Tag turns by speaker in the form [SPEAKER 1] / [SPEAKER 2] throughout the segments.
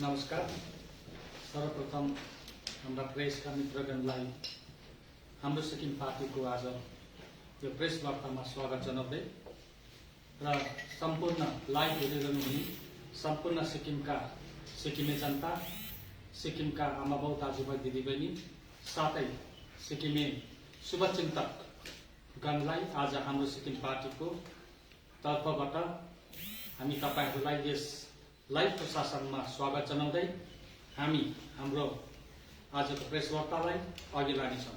[SPEAKER 1] नमस्कार। सर्वप्रथम हाम्रा प्रेसका मित्रगणलाई हाम्रो सिक्किम पार्टीको आज यो प्रेस वार्तामा स्वागत जनाउँदै र सम्पूर्ण लाइभ हेरिरहनुहुने सम्पूर्ण सिक्किमे जनता, सिक्किमका आमाबाउ दाजुभाइ दिदीबहिनी साथै सिक्किमे शुभचिन्तक गणलाई आज हाम्रो सिक्किम पार्टीको तर्फबाट हामी तपाईहरुलाई यस लाइभ प्रशासनमा स्वागत जनाउँदै हामी हाम्रो आजको प्रेस वार्तालाई अघि लानेछौँ।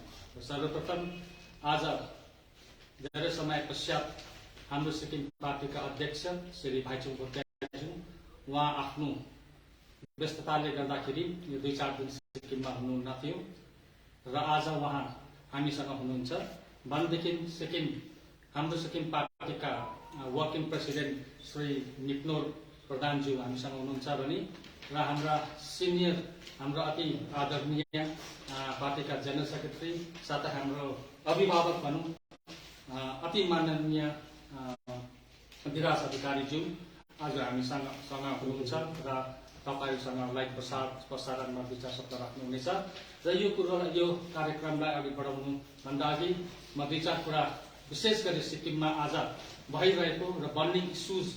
[SPEAKER 1] सर्वप्रथम आज धेरै समय पश्चात हाम्रो सिक्किम पार्टीका अध्यक्ष श्री भाइचुङ भुटियाज्यू उहाँ आफ्नो व्यस्तताले गर्दाखेरि यो 2-4 दिन सिक्किममा हुनुहुन्न थियो र आज उहाँ हामीसँग हुनुहुन्छ। भनेदेखि हाम्रो सिक्किम पार्टीका वर्किङ प्रेसिडेन्ट श्री निप्नोर प्रधानज्यू हामीसँग हुनुहुन्छ भने र हाम्रा सिनियर हाम्रो अति आदरणीय पार्टीका जनरल सेक्रेटरी साथै हाम्रो अभिभावक भनौं अति माननीय विकास अधिकारीज्यू आज हामीसँग हुनुहुन्छ र तपाईहरुसँग लाइभ प्रसारणमा विचार शब्द राख्नुहुनेछ र यो कार्यक्रमलाई अघि बढाउनु भन्दा अघि म 2-4 कुरा विशेष गरी सिक्किममा आज भइरहेको र बर्निङ इस्युज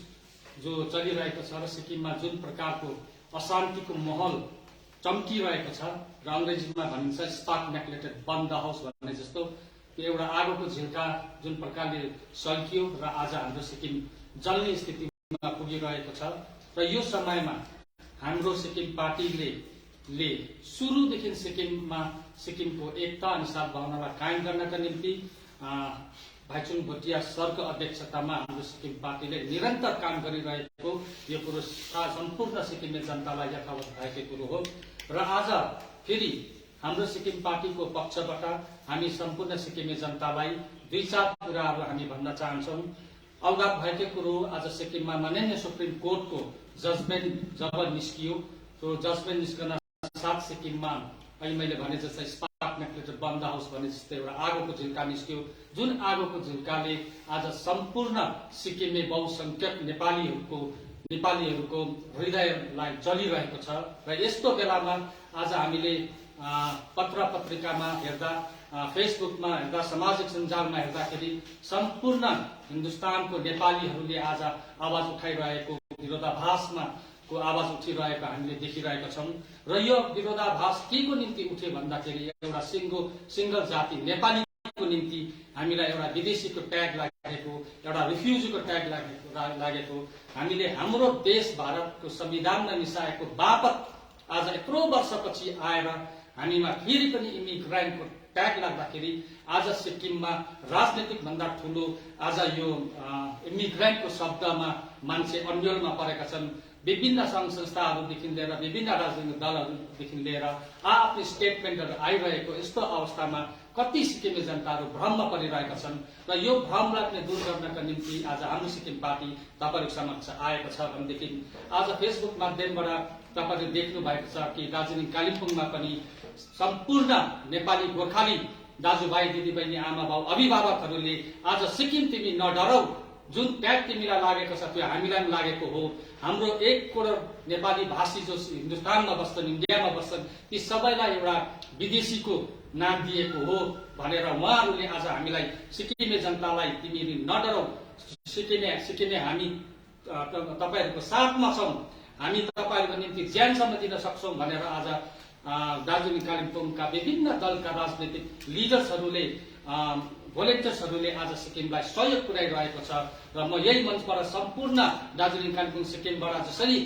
[SPEAKER 1] जो चलिरहेको छ र सिक्किममा जुन प्रकारको अशान्तिको माहौल चम्किरहेको छ र अंग्रेजीमा भनिन्छ स्पार्क नेक्लेटेड बर्न द हाउस भन्ने जस्तो त्यो एउटा आगोको झिल्का जुन प्रकारले सल्कियो र आज हाम्रो सिक्किम जल्ने स्थितिमा पुगिरहेको छ र यो समयमा हाम्रो सिक्किम पार्टीले सुरुदेखि सिक्किमको एकता अनि सद्भावनालाई कायम गर्नका निम्ति भाइचुङ भुटिया सरको अध्यक्षतामा हाम्रो सिक्किम पार्टीले निरन्तर काम गरिरहेको यो कुरो सम्पूर्ण सिक्किमे जनतालाई यथावत भएकै कुरो हो र आज फेरि हाम्रो सिक्किम पार्टीको पक्षबाट हामी सम्पूर्ण सिक्किमे जनतालाई 2-4 कुराहरू हामी भन्न चाहन्छौं। अवगत भएकै कुरो आज सिक्किममा माननीय सुप्रिम कोर्टको जजमेन्ट जब निस्कियो त्यो जजमेन्ट निस्कन साथ सिक्किममा अहिले मैले भने जस्तै स्पार्क नेक्लेटेड बर्न द हाउस भने जस्तै एउटा आगोको झिल्का निस्क्यो जुन आगोको झिल्काले आज सम्पूर्ण सिक्किमे बहुसंख्यक नेपालीहरूको हृदयलाई जलिरहेको छ र यस्तो बेलामा आज हामीले पत्र पत्रिकामा हेर्दा फेसबुकमा हेर्दा सामाजिक सञ्जालमा हेर्दाखेरि सम्पूर्ण हिन्दुस्तानको नेपालीहरूले आज आवाज उठाइरहेको विरोधाभासमा को आवाज उठिरहेको हामीले देखिरहेका छौं र यो विरोधाभास केको निम्ति उठ्यो भन्दाखेरि एउटा सिंगल जाति नेपालीको निम्ति हामीलाई एउटा विदेशीको ट्याग लागेको एउटा रिफ्युजीको ट्याग लागेको हामीले हाम्रो देश भारतको संविधानमा मिसाएको बापत आज यत्रो वर्षपछि आएर हामीमा फेरि पनि इमिग्रेन्टको ट्याग लाग्दाखेरि आज सिक्किममा राजनीतिक भन्दा ठूलो आज यो इमिग्रेन्टको शब्दमा मान्छे अन्यलमा परेका छन्। विभिन्न संघ संस्थाहरूदेखि लिएर विभिन्न राजनीतिक दलहरूदेखि लिएर आफ्नो स्टेटमेन्टहरू आइरहेको यस्तो अवस्थामा कति सिक्किमे जनताहरू भ्रममा परिरहेका छन् र यो भ्रमलाई पनि दूर गर्नका निम्ति आज हाम्रो सिक्किम पार्टी तपाईहरु समक्ष आएको छ भनेदेखि आज फेसबुक माध्यमबाट तपाईहरुले देख्नु भएको छ कि दार्जिलिङ कालिम्पोङमा पनि सम्पूर्ण नेपाली गोर्खाली दाजुभाइ दिदीबहिनी आमाबाउ अभिभावकहरूले आज सिक्किम तिमी नडराउ जुन ट्याग तिमीलाई लागेको छ त्यो हामीलाई पनि लागेको हो। हाम्रो 1 करोड नेपाली भाषी जो हिन्दुस्तानमा बस्छन् इन्डियामा बस्छन् ती सबैलाई एउटा विदेशीको नाम दिएको हो भनेर उहाँहरूले आज हामीलाई सिक्किमे जनतालाई तिमीले नडराउ सिक्किमे हामी तपाईहरुको साथमा छौं हामी तपाईहरुको निम्ति ज्यानसम्म दिन सक्छौं भनेर आज दार्जिलिङ कालिम्पोङका विभिन्न दलका राजनीतिक लिडर्सहरूले भोलिन्टियर्सहरूले आज सिक्किमलाई सहयोग पुर्याइरहेको छ र म यही मञ्चबाट सम्पूर्ण दार्जिलिङ कालिम्पोङ सिक्किमबाट यसरी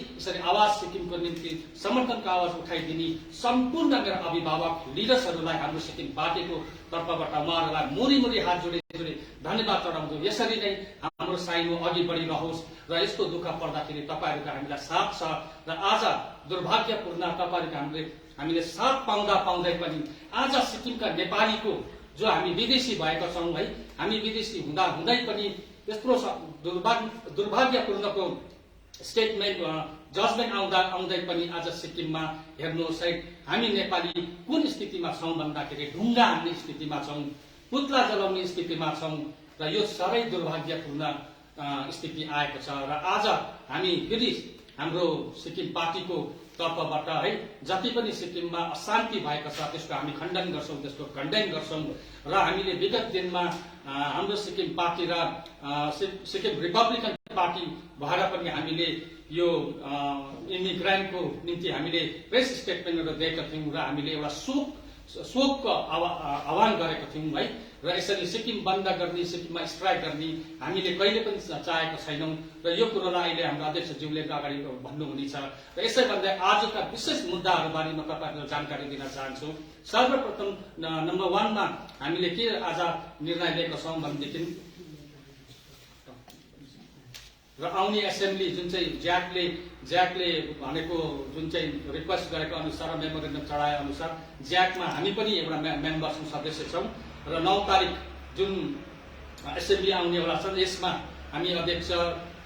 [SPEAKER 1] आवाज सिक्किमको निम्ति समर्थनको आवाज उठाइदिने सम्पूर्ण मेरो अभिभावक लिडर्सहरूलाई हाम्रो सिक्किम पार्टीको तर्फबाट उहाँहरूलाई मुरी हात जोडी धन्यवाद चढाउँछु। यसरी नै हाम्रो साइनो अघि बढिरहोस् र यस्तो दुःख पर्दाखेरि तपाईहरुको हामीलाई साथ छ र आज दुर्भाग्यपूर्ण तपाईहरुको हामीले साथ पाउँदै पनि आज सिक्किमका नेपालीको जो हामी विदेशी भएका छौं है हामी विदेशी हुँदै पनि यत्रो दुर्भाग्यपूर्णको स्टेटमेन्ट जजमेन्ट आउँदै पनि आज सिक्किममा हेर्नुहोस् है हामी नेपाली कुन स्थितिमा छौं भन्दाखेरि ढुङ्गा हान्ने स्थितिमा छौं पुतला जलाउने स्थितिमा छौं र यो साह्रै दुर्भाग्यपूर्ण स्थिति आएको छ र आज हामी फेरि हाम्रो सिक्किम पार्टीको तर्फबाट है जति पनि सिक्किममा अशान्ति भएको छ त्यसको हामी खण्डन गर्छौं, त्यसको कन्डेम गर्छौं र हामीले विगत दिनमा हाम्रो सिक्किम पार्टी र सिक्किम रिपब्लिकन पार्टी भएर पनि हामीले यो इमिग्रेन्टको निम्ति हामीले प्रेस स्टेटमेन्टहरू दिएका थियौं र हामीले एउटा शोकको आह्वान गरेका थियौं है र यसरी सिक्किम बन्द गर्ने, सिक्किममा स्ट्राइक गर्ने हामीले कहिले पनि चाहेको छैनौं र यो कुरोलाई अहिले हाम्रो अध्यक्षज्यूले अगाडि भन्नुहुनेछ र यसै भन्दै आजका विशेष मुद्दाहरूबारे म तपाईहरुलाई जानकारी दिन चाहन्छु। सर्वप्रथम नम्बर 1 मा हामीले के आज निर्णय लिएका छौं भनेदेखि र आउने एसेम्ब्ली जुन चाहिँ ज्याकले भनेको जुन चाहिँ रिक्वेस्ट गरेको अनुसार मेमोरेन्डम चढाए अनुसार ज्याकमा हामी पनि एउटा मेम्बर छौं, सदस्य छौं र 9 तारिक जुन एसेम्ब्ली आउनेवाला छ यसमा हामी अध्यक्ष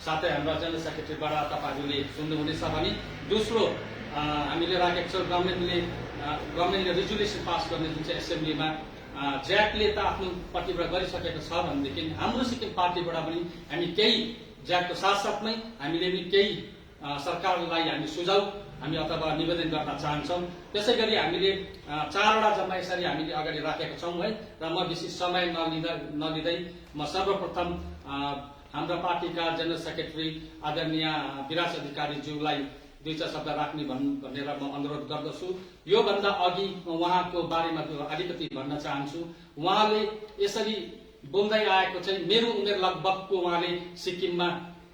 [SPEAKER 1] साथै हाम्रो जनरल सेक्रेटरीबाट तपाईहरुले सुन्नुहुनेछ भने दोस्रो हामीले राखेको छौं गभर्नमेन्टले रिजोल्युसन पास गर्ने जुन चाहिँ एसेम्ब्लीमा ज्याकले त आफ्नो पट्टिबाट गरिसकेको छ भनेदेखि हाम्रो सिक्किम पार्टीबाट पनि हामी केही ज्याकको साथसाथमै हामीले पनि केही सरकारलाई हामी सुझाव हामी अथवा निवेदन गर्न चाहन्छौं। त्यसैगरी हामीले 4वटा जम्मा यसरी हामीले अगाडि राखेका छौं है र म विशेष समय नलिँदै म सर्वप्रथम हाम्रो पार्टीका जनरल सेक्रेटरी आदरणीय विराज अधिकारी ज्यूलाई 2-4 शब्द राख्ने भनेर म अनुरोध गर्दछु। यो भन्दा अघि म उहाँको बारेमा अलिकति भन्न चाहन्छु। उहाँले यसरी बोल्दै आएको चाहिँ मेरो उमेर लगभगको उहाँले सिक्किममा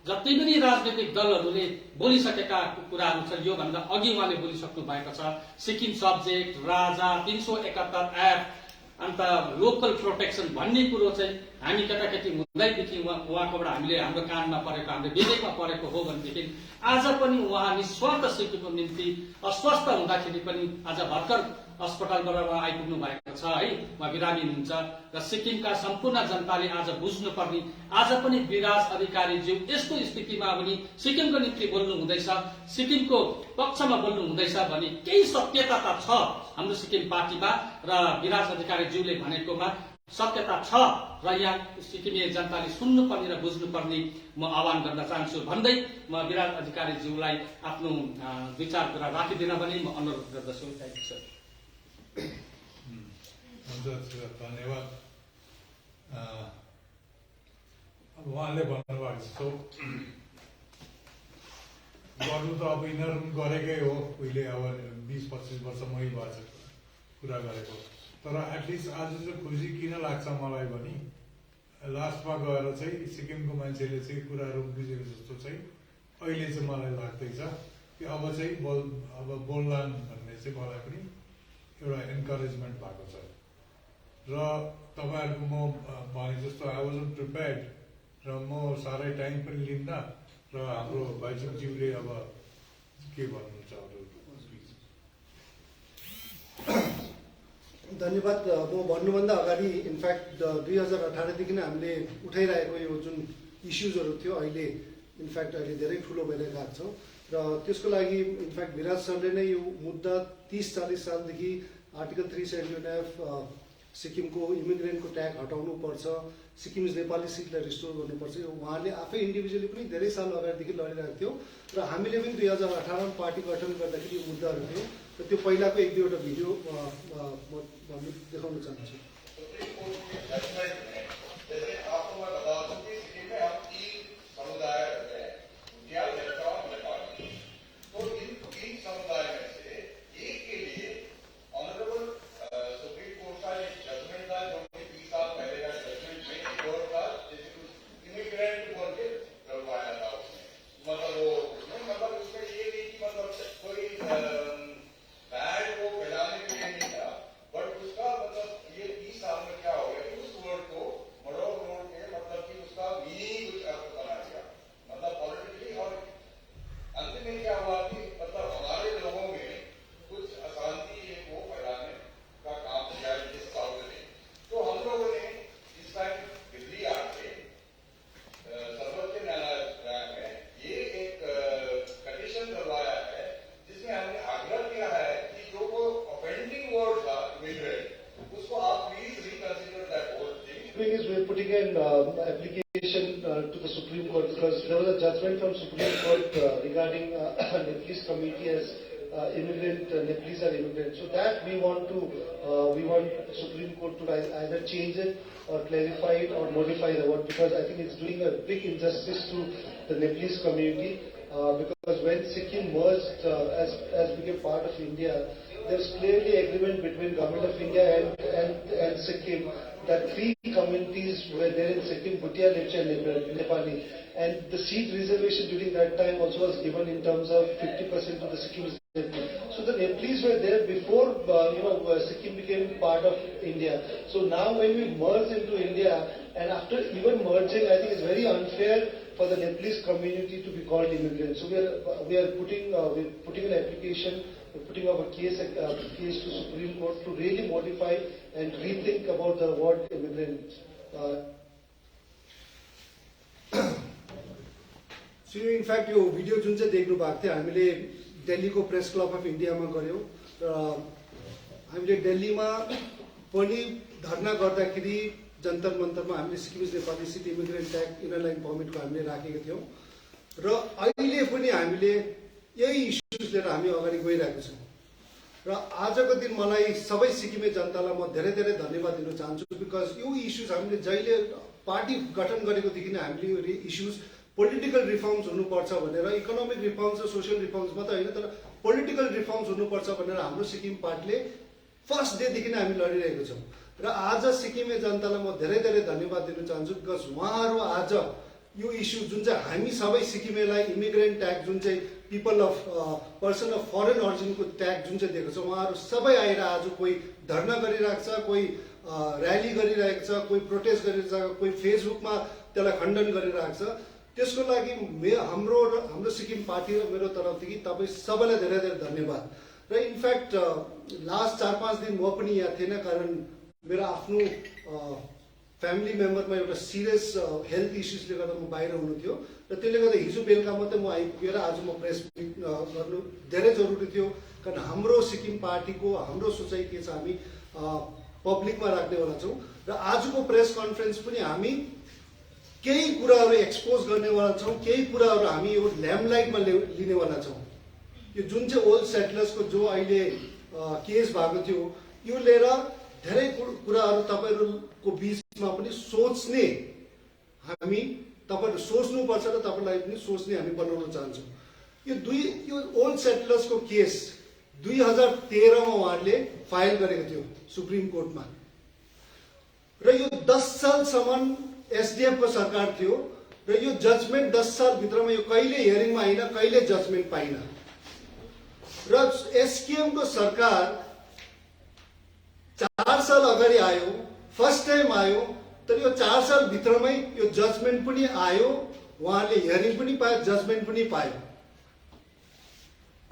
[SPEAKER 1] जति पनि राजनीतिक दलहरूले बोलिसकेका कुराहरू छ यो भन्दा अघि उहाँले बोलिसक्नु भएको छ। सिक्किम सब्जेक्ट, राजा, 371 एक्ट अन्त लोकल प्रोटेक्सन भन्ने कुरो चाहिँ हामी केटाकेटी हुँदैदेखि उहाँकोबाट हामीले हाम्रो कानमा परेको, हाम्रो विवेकमा परेको हो भनेदेखि आज पनि उहाँ निस्वार्थ सिक्किमको निम्ति अस्वस्थ हुँदाखेरि पनि आज भर्खर अस्पतालबाट उहाँ आइपुग्नु भएको छ है, उहाँ बिरामी हुनुहुन्छ र सिक्किमका सम्पूर्ण जनताले आज बुझ्नुपर्ने आज पनि विराज अधिकारीज्यू यस्तो स्थितिमा पनि सिक्किमको निम्ति बोल्नु हुँदैछ, सिक्किमको पक्षमा बोल्नु हुँदैछ भने केही सत्यता त छ हाम्रो सिक्किम पार्टीमा र विराज अधिकारीज्यूले भनेकोमा सत्यता छ र यहाँ सिक्किमे जनताले सुन्नुपर्ने र बुझ्नुपर्ने म आह्वान गर्न चाहन्छु भन्दै म विराज अधिकारीज्यूलाई आफ्नो विचार कुरा राखिदिन पनि म अनुरोध गर्दछु। Thank you sir.
[SPEAKER 2] धन्यवाद। अब उहाँले भन्नुभएको जस्तो गर्नु त अब यिनीहरू पनि गरेकै हो, उहिले अब 20-25 वर्ष मै भएछ कुरा गरेको, तर एटलिस्ट आज चाहिँ खुसी किन लाग्छ मलाई भने लास्टमा गएर चाहिँ सिक्किमको मान्छेले चाहिँ कुराहरू बुझेको जस्तो चाहिँ अहिले चाहिँ मलाई लाग्दैछ कि अब चाहिँ बोल्लान् भन्ने चाहिँ मलाई पनि एउटा इन्करेजमेन्ट भएको छ र तपाईहरुको म भने जस्तो आई वाजन्ट प्रिपेयर्ड र म साह्रै टाइम पनि लिन्न र हाम्रो भाइचुकज्यूले अब के भन्नुहुन्छ अरू।
[SPEAKER 3] धन्यवाद। म भन्नुभन्दा अगाडि इनफ्याक्ट 2018 देखि नै हामीले उठाइरहेको यो जुन इस्युजहरू थियो अहिले इनफ्याक्ट अहिले धेरै ठुलो भएर गएको छ र त्यसको लागि इनफ्याक्ट विराज सरले नै यो मुद्दा 30-40 सालदेखि आर्टिकल 379 सिक्किमको इमिग्रेन्टको ट्याग हटाउनु पर्छ, सिक्किम नेपाली सिटलाई रिस्टोर गर्नुपर्छ, यो उहाँले आफै इन्डिभिजुअली पनि धेरै साल अगाडिदेखि लडिरहेको थियो र हामीले पनि 2018 मा पार्टी गठन गर्दाखेरि यो मुद्दाहरू थियो र त्यो पहिलाको 1-2वटा भिडियो म देखाउन चाहन्छु। Application to the Supreme Court because there was a judgment from Supreme Court regarding Nepalese committee as immigrant Nepalese are immigrants. So that we want Supreme Court to either change it or clarify it or modify the word, because I think it's doing a big injustice to the Nepalese community. Because when Sikkim merged as became part of India, there's clearly agreement between Government of India and Sikkim that 3 communities were there in Sikkim: Bhutia, Lepcha and Nepali. And the seat reservation during that time also was given in terms of 50% of the Sikkim. So the Nepalese were there before Sikkim became part of India. So now when we merge into India, and after even merging, I think it's very unfair for the Nepalese community to be called immigrants. So we are putting an application, we're putting up a case to Supreme Court to really modify and rethink about the word immigrant. So in fact यो video जुन चाहिँ देख्नु भएको थियो हामीले दिल्लीको press club of इन्डियामा गर्यौं र हामीले दिल्लीमा पनि धरना गर्दाखेरि जन्तर मन्तरमा हामीले Sikkimese Nepali city immigrant act inner line पर्मिटको हामीले राखेका थियौं र अहिले पनि हामीले यही इस्युज लिएर हामी अगाडि गइरहेका छौं र आजको दिन मलाई सबै सिक्किमे जनतालाई म धेरै धेरै धन्यवाद दिन चाहन्छु बिकज यो इस्युज हामीले जहिले पार्टी गठन गरेको देखि नै हामीले यो इस्युज पोलिटिकल रिफर्म्स हुनुपर्छ भनेर इकोनोमिक रिफर्म्स र सोशल रिफर्म्स मात्र हैन तर पोलिटिकल रिफर्म्स हुनुपर्छ भनेर हाम्रो सिक्किम पार्टीले फर्स्ट डे देखि नै हामी लडिरहेको छौं र आज सिक्किमे जनतालाई म धेरै धेरै धन्यवाद दिन चाहन्छु बिकज उहाँहरु आज यो इस्यु जुन चाहिँ हामी सबै सिक्किमेलाई इमिग्रेन्ट ट्याग जुन चाहिँ people of person of foreign ओरिजिनको ट्याग जुन चाहिँ दिएको छ उहाँहरु सबै आएर आज कोही धरना गरिरहेको छ कोही र्याली गरिरहेको छ कोही प्रोटेस्ट गरिरहेको छ कोही फेसबुकमा त्यसलाई खण्डन गरिरहेको छ त्यसको लागि हाम्रो सिक्किम पार्टी र मेरो तर्फदेखि तपाई सबैलाई धेरै धेरै धन्यवाद र इनफ्याक्ट लास्ट 4-5 दिन म पनि यहाँ थिएन कारण मेरो आफ्नो फ्यामिली मेम्बरमा एउटा सिरियस हेल्थ इस्युजले गर्दा म बाहिर हुनु थियो र त्यसले गर्दा हिजो बेलुका मात्रै म आइपुगेर आज म प्रेस गर्नु धेरै जरुरी थियो कारण हाम्रो सिक्किम पार्टीको हाम्रो सोचाइ के छ हामी पब्लिकमा राख्नेवाला छौं र आजको प्रेस कन्फरेन्स पनि हामी केही कुराहरु एक्सपोज गर्नेवाला छौं केही कुराहरु हामी यो ल्याम्पलाइटमा लिनेवाला छौं यो जुन चाहिँ ओल्ड सेटलर्सको जो अहिले केस भएको थियो यो लिएर धेरै कुराहरु तपाईहरुको बीचमा पनि सोच्ने हामी तपाईहरु सोच्नुपर्छ र तपाईलाई पनि सोच्ने हामी बनाउन चाहन्छौं यो ओल्ड सेटलर्सको केस 2013 मा उहाँले फाइल गरेको थियो सुप्रिम कोर्टमा र यो 10 सालसम्म एसडीएफ को सरकार थियो र यो जजमेन्ट 10 साल भित्रमा यो कहिले हियरिङमा आइन कहिले जजमेन्ट पाइन र एसकेएम को सरकार 4 साल अगाडि आयो फर्स्ट टाइम आयो तर यो 4 साल भित्रमै यो जजमेन्ट पनि आयो उहाँले हियरिङ पनि पायो जजमेन्ट पनि पायो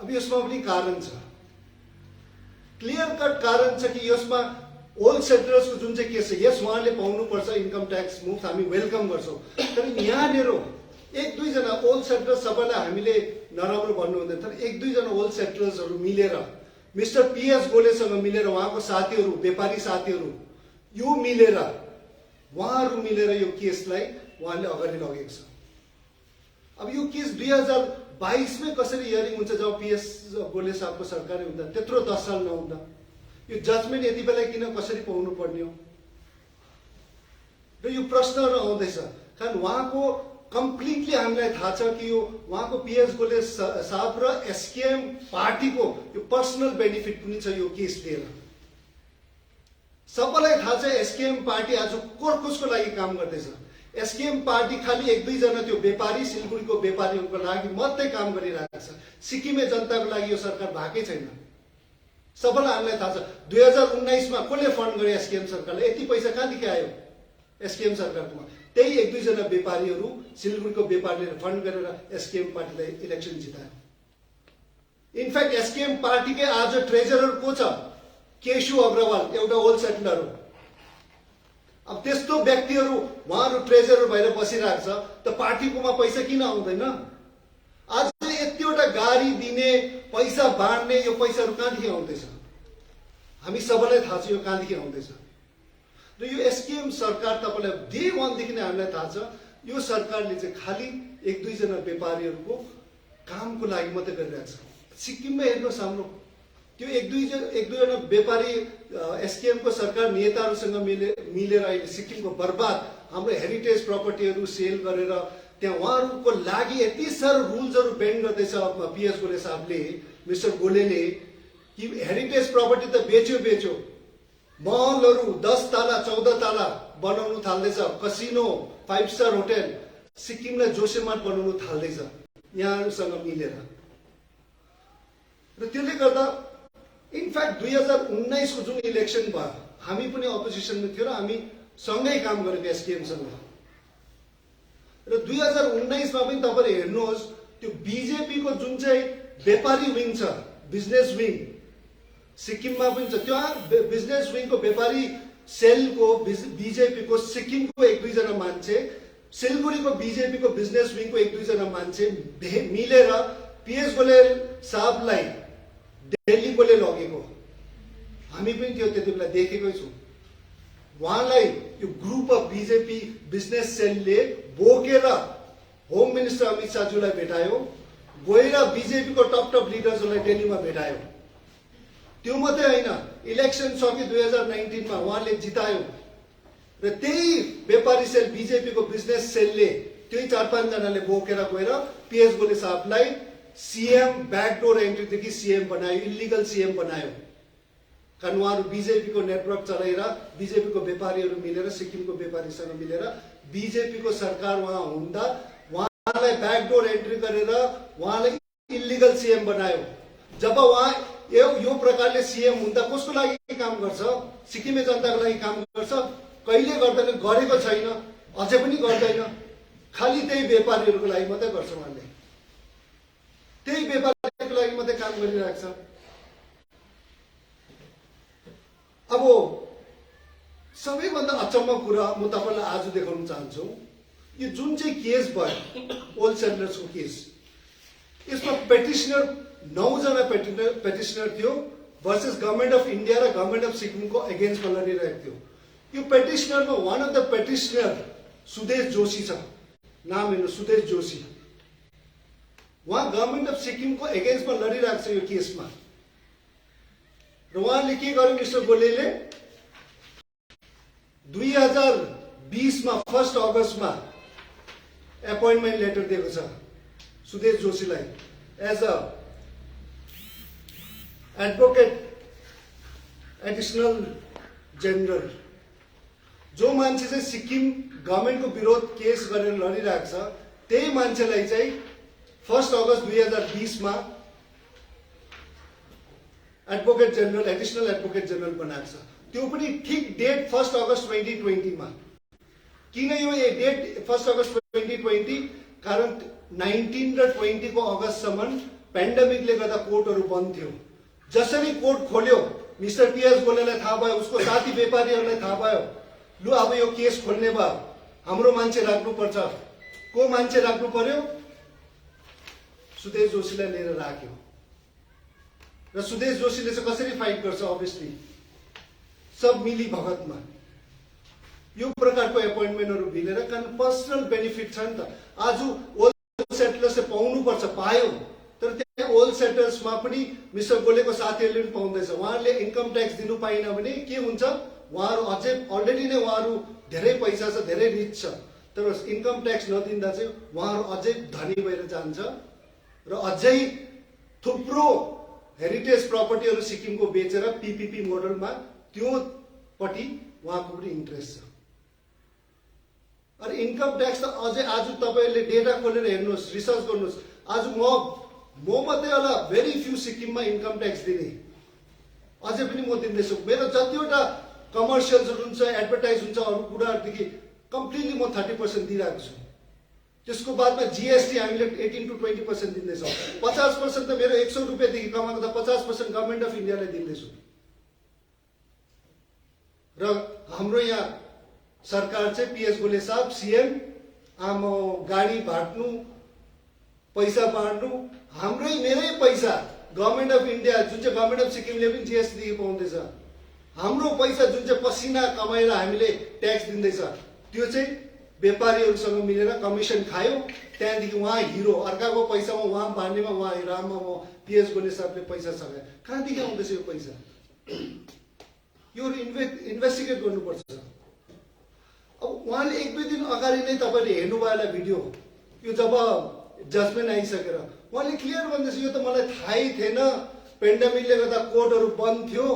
[SPEAKER 3] अब यसमा पनि कारण छ क्लियर कट कारण छ कि यसमा ओल्ड सेटलर्सको जुन चाहिँ केस छ यस उहाँले पाउनुपर्छ इन्कम ट्याक्स मुफ्त हामी वेलकम गर्छौं तर यहाँनिर 1-2 जना ओल्ड सेटलर्स सबैलाई हामीले नराम्रो भन्नु हुँदैन तर 1-2 जना ओल्ड सेटलर्सहरु मिलेर मिस्टर पीएस गोलेसँग मिलेर उहाँको साथीहरु व्यापारी साथीहरु यो मिलेर उहाँहरु मिलेर यो केसलाई उहाँले अगाडि लगेको छ अब यो केस 2022 मै कसरी हियरिङ हुन्छ जब पीएस गोले साहबको सरकार हुँदा त्यत्रो 10 साल नहुँदा यो जजमेन्ट यति बेला किन कसरी पाउनु पर्ने हो र यो प्रश्नहरु आउँदैछ कारण उहाँको कम्प्लिटली हामीलाई थाहा छ कि यो उहाँको पीएस गोले साहब र एसकेएम पार्टीको यो पर्सनल बेनिफिट पनि छ यो केस लिएर सबैलाई थाहा छ एसकेएम पार्टी आज कसको लागि काम गर्दैछ एसकेएम पार्टी खाली 1-2 जना त्यो व्यापारी सिलगुडीको व्यापारीहरुको लागि मात्रै काम गरिरहेको छ सिक्किमे जनताको लागि यो सरकार भएकै छैन सबैलाई हामीलाई थाहा छ 2019 मा कसले फन्ड गरे एसकेएम सरकारले यति पैसा कहाँदेखि आयो एसकेएम सरकारकोमा त्यही 1-2 जना व्यापारीहरु सिलगुडीको व्यापारीले फन्ड गरेर एसकेएम पार्टीलाई इलेक्सन जितायो इनफ्याक्ट एसकेएम पार्टीकै आज ट्रेजरर को छ केशु अग्रवाल एउटा ओल्ड सेटलर हो अब त्यस्तो व्यक्तिहरु उहाँहरु ट्रेजरर भएर बसिरहेको छ त पार्टीकोमा पैसा किन आउँदैन आज यतिवटा गाडी दिने पैसा बाँड्ने यो पैसाहरु कहाँदेखि आउँदैछ हामी सबैलाई थाहा छ यो कहाँदेखि आउँदैछ र यो एसकेएम सरकार तपाईलाई डे 1 देखि नै हामीलाई थाहा छ यो सरकारले चाहिँ खाली 1-2 जना व्यापारीहरुको कामको लागि मात्रै गरिरहेको छ सिक्किममा हेर्नुहोस् हाम्रो त्यो एक दुईजना व्यापारी एसकेएम को सरकार नेताहरूसँग मिलेर अहिले सिक्किमको बर्बाद हाम्रो हेरिटेज प्रपर्टीहरू सेल गरेर त्यहाँ उहाँहरूको लागि यति साह्रो रुल्सहरू बेन्ड गर्दैछ पीएस गोले साहबले, मिस्टर गोलेले, कि हेरिटेज प्रपर्टी त बेच्यो महलहरू 10 ताला 14 ताला बनाउनु थाल्दैछ, कसिनो 5 स्टार होटल सिक्किमलाई जोसेमार्ट बनाउनु थाल्दैछ यहाँहरूसँग मिलेर। र त्यसले गर्दा इनफ्याक्ट 2019 को जुन इलेक्सन भयो हामी पनि अपोजिसनमा थियो र हामी सँगै काम गरेको एसकेएमसँग। र 2019 मा पनि तपाईले हेर्नुहोस् त्यो बीजेपी को जुन चाहिँ व्यापारी विङ छ, बिजनेस विङ सिक्किममा पनि छ, त्यो बिजनेस विङ को व्यापारी सेल को बीजेपी को सिक्किम को एक दुईजना मान्छे, सिलगढी को बीजेपी को बिजनेस विङ को एक दुईजना मान्छे मिलेर पीएस गोले साहबलाई दिल्ली कोले लगेको हामी पनि त्यो त्यतिबेला देखेकै छु। उहाँलाई यो ग्रुप अफ बीजेपी बिजनेस सेलले बोकेर होम मिनिस्टर अमित शाहज्यूलाई भेटायो, गएर बीजेपी को टप लिडर्सहरूलाई दिल्लीमा भेटायो। त्यो मात्रै होइन, इलेक्सन सक्यो 2019 मा उहाँले जितायो र त्यही व्यापारी सेल बीजेपी को बिजनेस सेलले त्यही 4-5 जनाले बोकेर गएर पीएस गोले साहबलाई सीएम ब्याकडोर एन्ट्रीदेखि सीएम बनायो, इलिगल सीएम बनायो। कारण उहाँहरू बीजेपी को नेटवर्क चलाएर बीजेपी को व्यापारीहरू मिलेर सिक्किमको व्यापारीसँग मिलेर बीजेपी को सरकार वहाँ हुँदा उहाँलाई ब्याकडोर एन्ट्री गरेर उहाँलाई इलिगल सीएम बनायो। जब उहाँ यो प्रकारले सीएम हुँदा कसको लागि काम गर्छ? सिक्किमे जनताको लागि काम गर्छ? कहिले गर्दैन, गरेको छैन, अझै पनि गर्दैन, खालि त्यही व्यापारीहरूको लागि मात्रै गर्छ। उहाँले त्यही व्यापारीको लागि मात्रै काम गरिरहेको छ। अब सबैभन्दा अचम्म कुरा म तपाईलाई आज देखाउन चाहन्छु, यो जुन चाहिँ केस भयो ओल्ड सेटलर्सको केस, यसमा पेटिशनर 9 जना पेटिशनर थियो भर्सेस गभर्नमेन्ट अफ इन्डिया र गभर्नमेन्ट अफ सिक्किमको एगेन्स्टमा लडिरहेको थियो। यो पेटिशनरमा one of the petitioner Sudesh Joshi छ, नाम हेर्नु सुदेश जोशी। उहाँ गभर्नमेन्ट अफ सिक्किमको एगेन्स्टमा लडिरहेको छ यो केसमा। र उहाँले के गर्यो, मिस्टर गोलेले 2020 मा 1 अगस्टमा एपोइन्टमेन्ट लेटर दिएको छ सुदेश जोशीलाई as a advocate additional general. जो मान्छे चाहिँ सिक्किम गभर्नमेन्टको विरोध केस गरेर लडिरहेको छ त्यही मान्छेलाई चाहिँ 1 अगस्त 2020 मा advocate general, additional advocate general बनाएको छ। त्यो पनि ठिक डेट 1 अगस्त 2020 मा। किन यो डेट 1 अगस्त 2020? कारण 19 र 20 को अगस्तसम्म पेन्डेमिकले गर्दा कोर्टहरू बन्द थियो। जसरी कोर्ट खोल्यो मिस्टर पीएस गोलेलाई थाहा भयो, उसको साथी व्यापारीहरूलाई थाहा भयो, लु अब यो केस खोल्ने भयो, हाम्रो मान्छे राख्नुपर्छ। को मान्छे राख्नु पर्यो? सुदेश जोशीलाई लिएर राख्यो। र सुदेश जोशीले चाहिँ कसरी फाइट गर्छ? अभियसली सब मिली भगतमा यो प्रकारको एपोइन्टमेन्टहरू मिलेर, कारण पर्सनल बेनिफिट छ नि त। आज ओल्ड सेटलर्सले पाउनुपर्छ, पायो, तर त्यहाँ ओल्ड सेटलर्समा पनि मिस्टर गोलेको साथीहरूले पनि पाउँदैछ। उहाँहरूले इन्कम ट्याक्स दिनु पाएन भने के हुन्छ? उहाँहरू अझै अलरेडी नै उहाँहरू धेरै पैसा छ, धेरै रिच छ, तर इन्कम ट्याक्स नदिँदा चाहिँ उहाँहरू अझै धनी भएर जान्छ र अझै थुप्रो हेरिटेज प्रपर्टीहरू सिक्किमको बेचेर पीपीपी मोडलमा त्यो पट्टि उहाँको पनि इन्ट्रेस्ट छ। अरे इन्कम ट्याक्स त अझै आज तपाईहरुले डेटा खोलेर हेर्नुहोस्, रिसर्च गर्नुहोस्। आज म मात्रै होला भेरी फ्यू सिक्किममा इन्कम ट्याक्स दिने, अझै पनि म दिँदैछु। मेरो जतिवटा कमर्सियल्सहरू हुन्छ, एडभर्टाइज हुन्छ, अरू कुराहरूदेखि कम्प्लिटली म 30% दिइरहेको छु। त्यसको बादमा जीएसटी हामीले 18 to 20% दिँदैछौँ। 50% त मेरो 100 रुपियाँदेखि कमाएको त 50% गभर्नमेन्ट अफ इन्डियालाई दिँदैछु। र हाम्रो यहाँ सरकार चाहिँ पीएस गोले साहब सीएम आम गाडी बाँड्नु, पैसा बाँड्नु, हाम्रै मेरै पैसा गभर्नमेन्ट अफ इन्डिया जुन चाहिँ गभर्नमेन्ट अफ सिक्किमले पनि जीएसटी देखि पाउँदैछ, हाम्रो पैसा जुन चाहिँ पसिना कमाएर हामीले ट्याक्स दिँदैछ त्यो चाहिँ व्यापारीहरूसँग मिलेर कमिसन खायो, त्यहाँदेखि उहाँ हिरो, अर्काको पैसामा उहाँ बाँड्नेमा उहाँ हिरामा पिएस गोले साहबले पैसा सघाए। कहाँदेखि आउँदैछ यो पैसा? यो इन्भेस्टिगेट गर्नुपर्छ। अब उहाँले एक दुई दिन अगाडि नै तपाईँले हेर्नुभयो होला भिडियो, यो जब जजमेन्ट आइसकेर उहाँले क्लियर भन्दैछ यो त मलाई थाहै थिएन, पेन्डेमिकले गर्दा कोर्टहरू बन्द थियो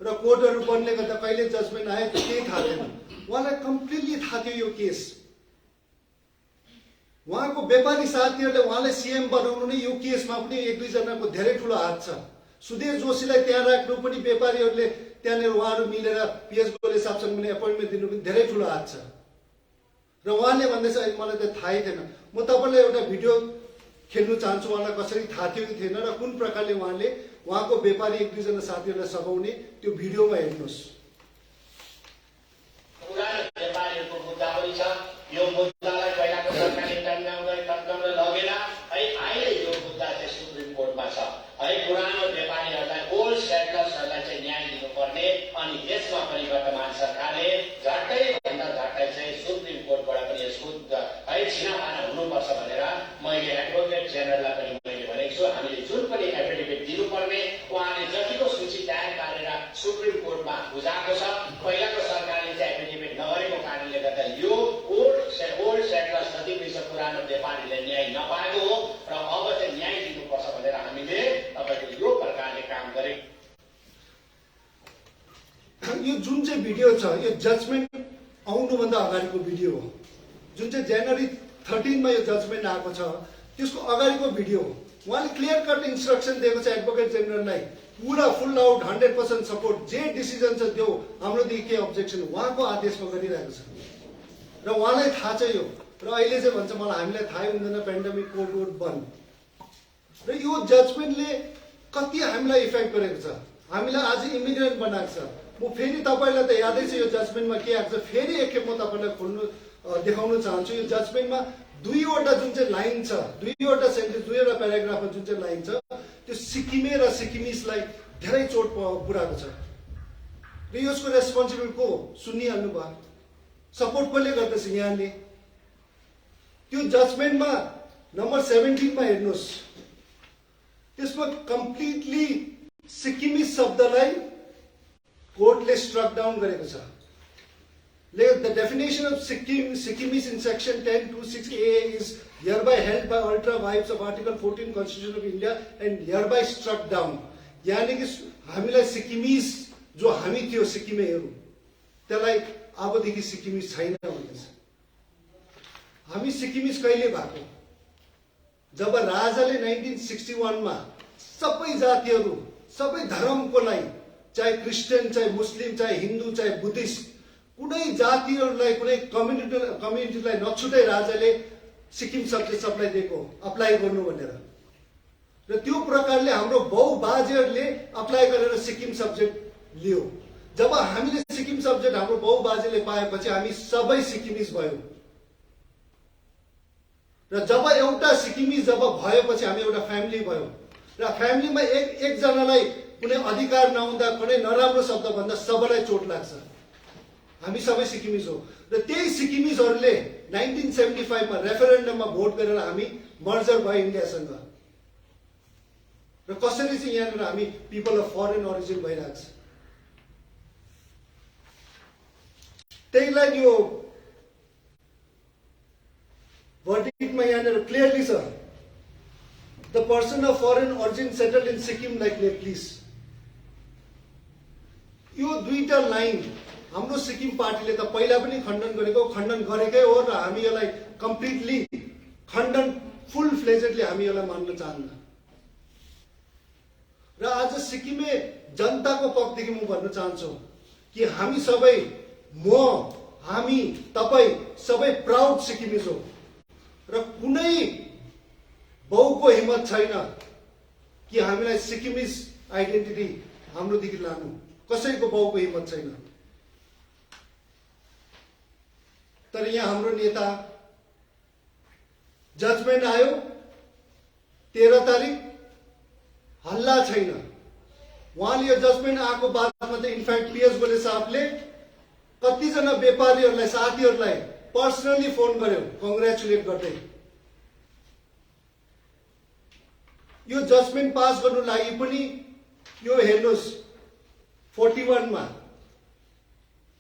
[SPEAKER 3] र कोर्टहरू बन्दले गर्दा कहिले जजमेन्ट आयो केही थाहा थिएन। उहाँलाई कम्प्लिटली थाहा थियो यो केस। उहाँको व्यापारी साथीहरूले उहाँलाई सीएम बनाउनु नै यो केसमा पनि एक दुईजनाको धेरै ठुलो हात छ। सुधीर जोशीलाई त्यहाँ राख्नु पनि व्यापारीहरूले त्यहाँनिर उहाँहरू मिलेर पिएस गोले साहबसँग पनि एपोइन्टमेन्ट दिनु पनि धेरै ठुलो हात छ। र उहाँले भन्दैछ मलाई त थाहै थिएन। म तपाईँलाई एउटा भिडियो खेल्नु चाहन्छु, उहाँलाई कसरी थाहा थियो कि थिएन र कुन प्रकारले उहाँले उहाँको व्यापारी एक दुईजना साथीहरूलाई सघाउने त्यो भिडियोमा हेर्नुहोस्।
[SPEAKER 4] व्यापारीहरूको मुद्दा पनि छ। यो मुद्दालाई पहिलाको सरकारले तन्काउन लगेन है। अहिले यो मुद्दा चाहिँ सुप्रिम कोर्टमा छ है। पुरानो व्यापारीहरूलाई, ओल्ड सेटलर्सहरूलाई चाहिँ न्याय दिनुपर्ने, अनि यसमा पनि वर्तमान सरकारले झट्टै भन्दा झट्टै चाहिँ सुप्रिम कोर्टबाट पनि यसको है छिनाफाना हुनुपर्छ भनेर मैले एडभोकेट जेनरललाई पनि मैले भनेको छु। हामीले जुन पनि एफिडेभिट दिनुपर्ने उहाँले जतिको सूची तयार पारेर सुप्रिम कोर्टमा बुझाएको छ। पहिलाको सरकारले चाहिँ एफिडेभिट नगरेको कारणले गर्दा यो ओल्ड सेटलर्स जति पनि छ पुरानो व्यापारीले न्याय नपाएको हो र अब चाहिँ न्याय दिनुपर्छ भनेर हामीले तपाईँको यो प्रकारले काम गरे।
[SPEAKER 3] यो जुन चाहिँ भिडियो छ यो जजमेन्ट आउनुभन्दा अगाडिको भिडियो हो। जुन चाहिँ जनवरी 13 मा यो जजमेन्ट आएको छ त्यसको अगाडिको भिडियो हो। उहाँले क्लियर कट इन्स्ट्रक्सन दिएको छ एडभोकेट जेनरललाई, पुरा फुल आउट 100% सपोर्ट, जे डिसिजन छ त्यो हाम्रोदेखि के अब्जेक्सन उहाँको आदेशमा गरिरहेको छ र उहाँलाई थाहा छ यो। र अहिले चाहिँ भन्छ मलाई हामीलाई थाहै हुँदैन, पेन्डेमिक कोर्ट बन्द। र यो जजमेन्टले कति हामीलाई इफेक्ट गरेको छ, हामीलाई आज इमिग्रेन्ट बनाएको छ। म फेरि तपाईँलाई त यादै छ यो जजमेन्टमा के आएको छ, फेरि एकखेप म तपाईँलाई देखाउन चाहन्छु। यो जजमेन्टमा दुईवटा जुन चाहिँ लाइन छ, दुईवटा सेन्टेन्स, दुईवटा प्याराग्राफमा जुन चाहिँ लाइन छ त्यो सिक्किमे र सिक्किमिसलाई धेरै चोट पुऱ्याएको छ। र यसको रेस्पोन्सिबल को सुनिहाल्नु भयो, सपोर्ट कसले गर्दैछ यहाँले? त्यो जजमेन्टमा नम्बर 17 मा हेर्नुहोस्, त्यसमा कम्प्लिटली सिक्किमिस शब्दलाई कोर्टले स्ट्रक डाउन गरेको छ। The definition of Sikkimis in section 10(2)(6)(a) is hereby held by ultra vires of Article 14 Constitution of India and hereby struck down. यानी कि हामीलाई सिक्किमिस जो हामी थियो सिक्किमेहरू त्यसलाई अबदेखि सिक्किमिस छैन भन्दैछ। हामी सिक्किमिस कहिले भएको? जब राजाले 1961 मा सबै जातिहरू, सबै धर्मको लागि, चाहे क्रिस्चियन, चाहे मुस्लिम, चाहे हिन्दू, चाहे बुद्धिस्ट, कुनै जातिहरूलाई, कुनै कम्युनिटीलाई नछुटै राजाले सिक्किम सब्जेक्ट सबलाई दिएको अप्लाई गर्नु भनेर। र त्यो प्रकारले हाम्रो बाउ बाजेहरूले अप्लाई गरेर सिक्किम सब्जेक्ट लियो। जब हामीले सिक्किम सब्जेक्ट हाम्रो बाउ बाजेले पाएपछि हामी सबै सिक्किमिस भयो। र जब एउटा सिक्किमिस जब भएपछि हामी एउटा फ्यामिली भयो। र फ्यामिलीमा एकजनालाई कुनै अधिकार नहुँदा, कुनै नराम्रो शब्द भन्दा सबैलाई चोट लाग्छ। हामी सबै सिक्किमिस हो। र त्यही सिक्किमिसहरूले 1975 मा रेफरेन्डममा भोट गरेर हामी मर्जर भयो इन्डियासँग। र कसरी चाहिँ यहाँनिर हामी पिपल अफ फरेन ओरिजिन भइरहेको छ। त्यहीलाई यो वर्डिक्टमा यहाँनिर क्लियरली छ, the person of foreign origin settled in Sikkim like नेप्लिस। यो दुईटा लाइन हाम्रो सिक्किम पार्टीले त पहिला पनि खण्डन गरेकै हो र हामी यसलाई कम्प्लिटली खण्डन फुल फ्लेजेडली हामी यसलाई मान्न चाहन्न। र आज सिक्किमे जनताको पक्षदेखि म भन्न चाहन्छु कि हामी सबै, हामी तपाईँ सबै प्राउड सिक्किमिज हो। र कुनै बाउको हिम्मत छैन कि हामीलाई सिक्किमिज आइडेन्टिटी हाम्रोदेखि लानु, कसैको बाउको हिम्मत छैन। तर यहाँ हाम्रो नेता, जजमेन्ट आयो 13 तारिक, हल्ला छैन। उहाँले यो जजमेन्ट आएको बादमा त इनफ्याक्ट पिएस गोले साहबले कतिजना व्यापारीहरूलाई, साथीहरूलाई पर्सनली फोन गर्यो कङ्ग्रेचुलेट गर्दै। यो जजमेन्ट पास गर्नु लागि पनि यो हेर्नुहोस् 41 मा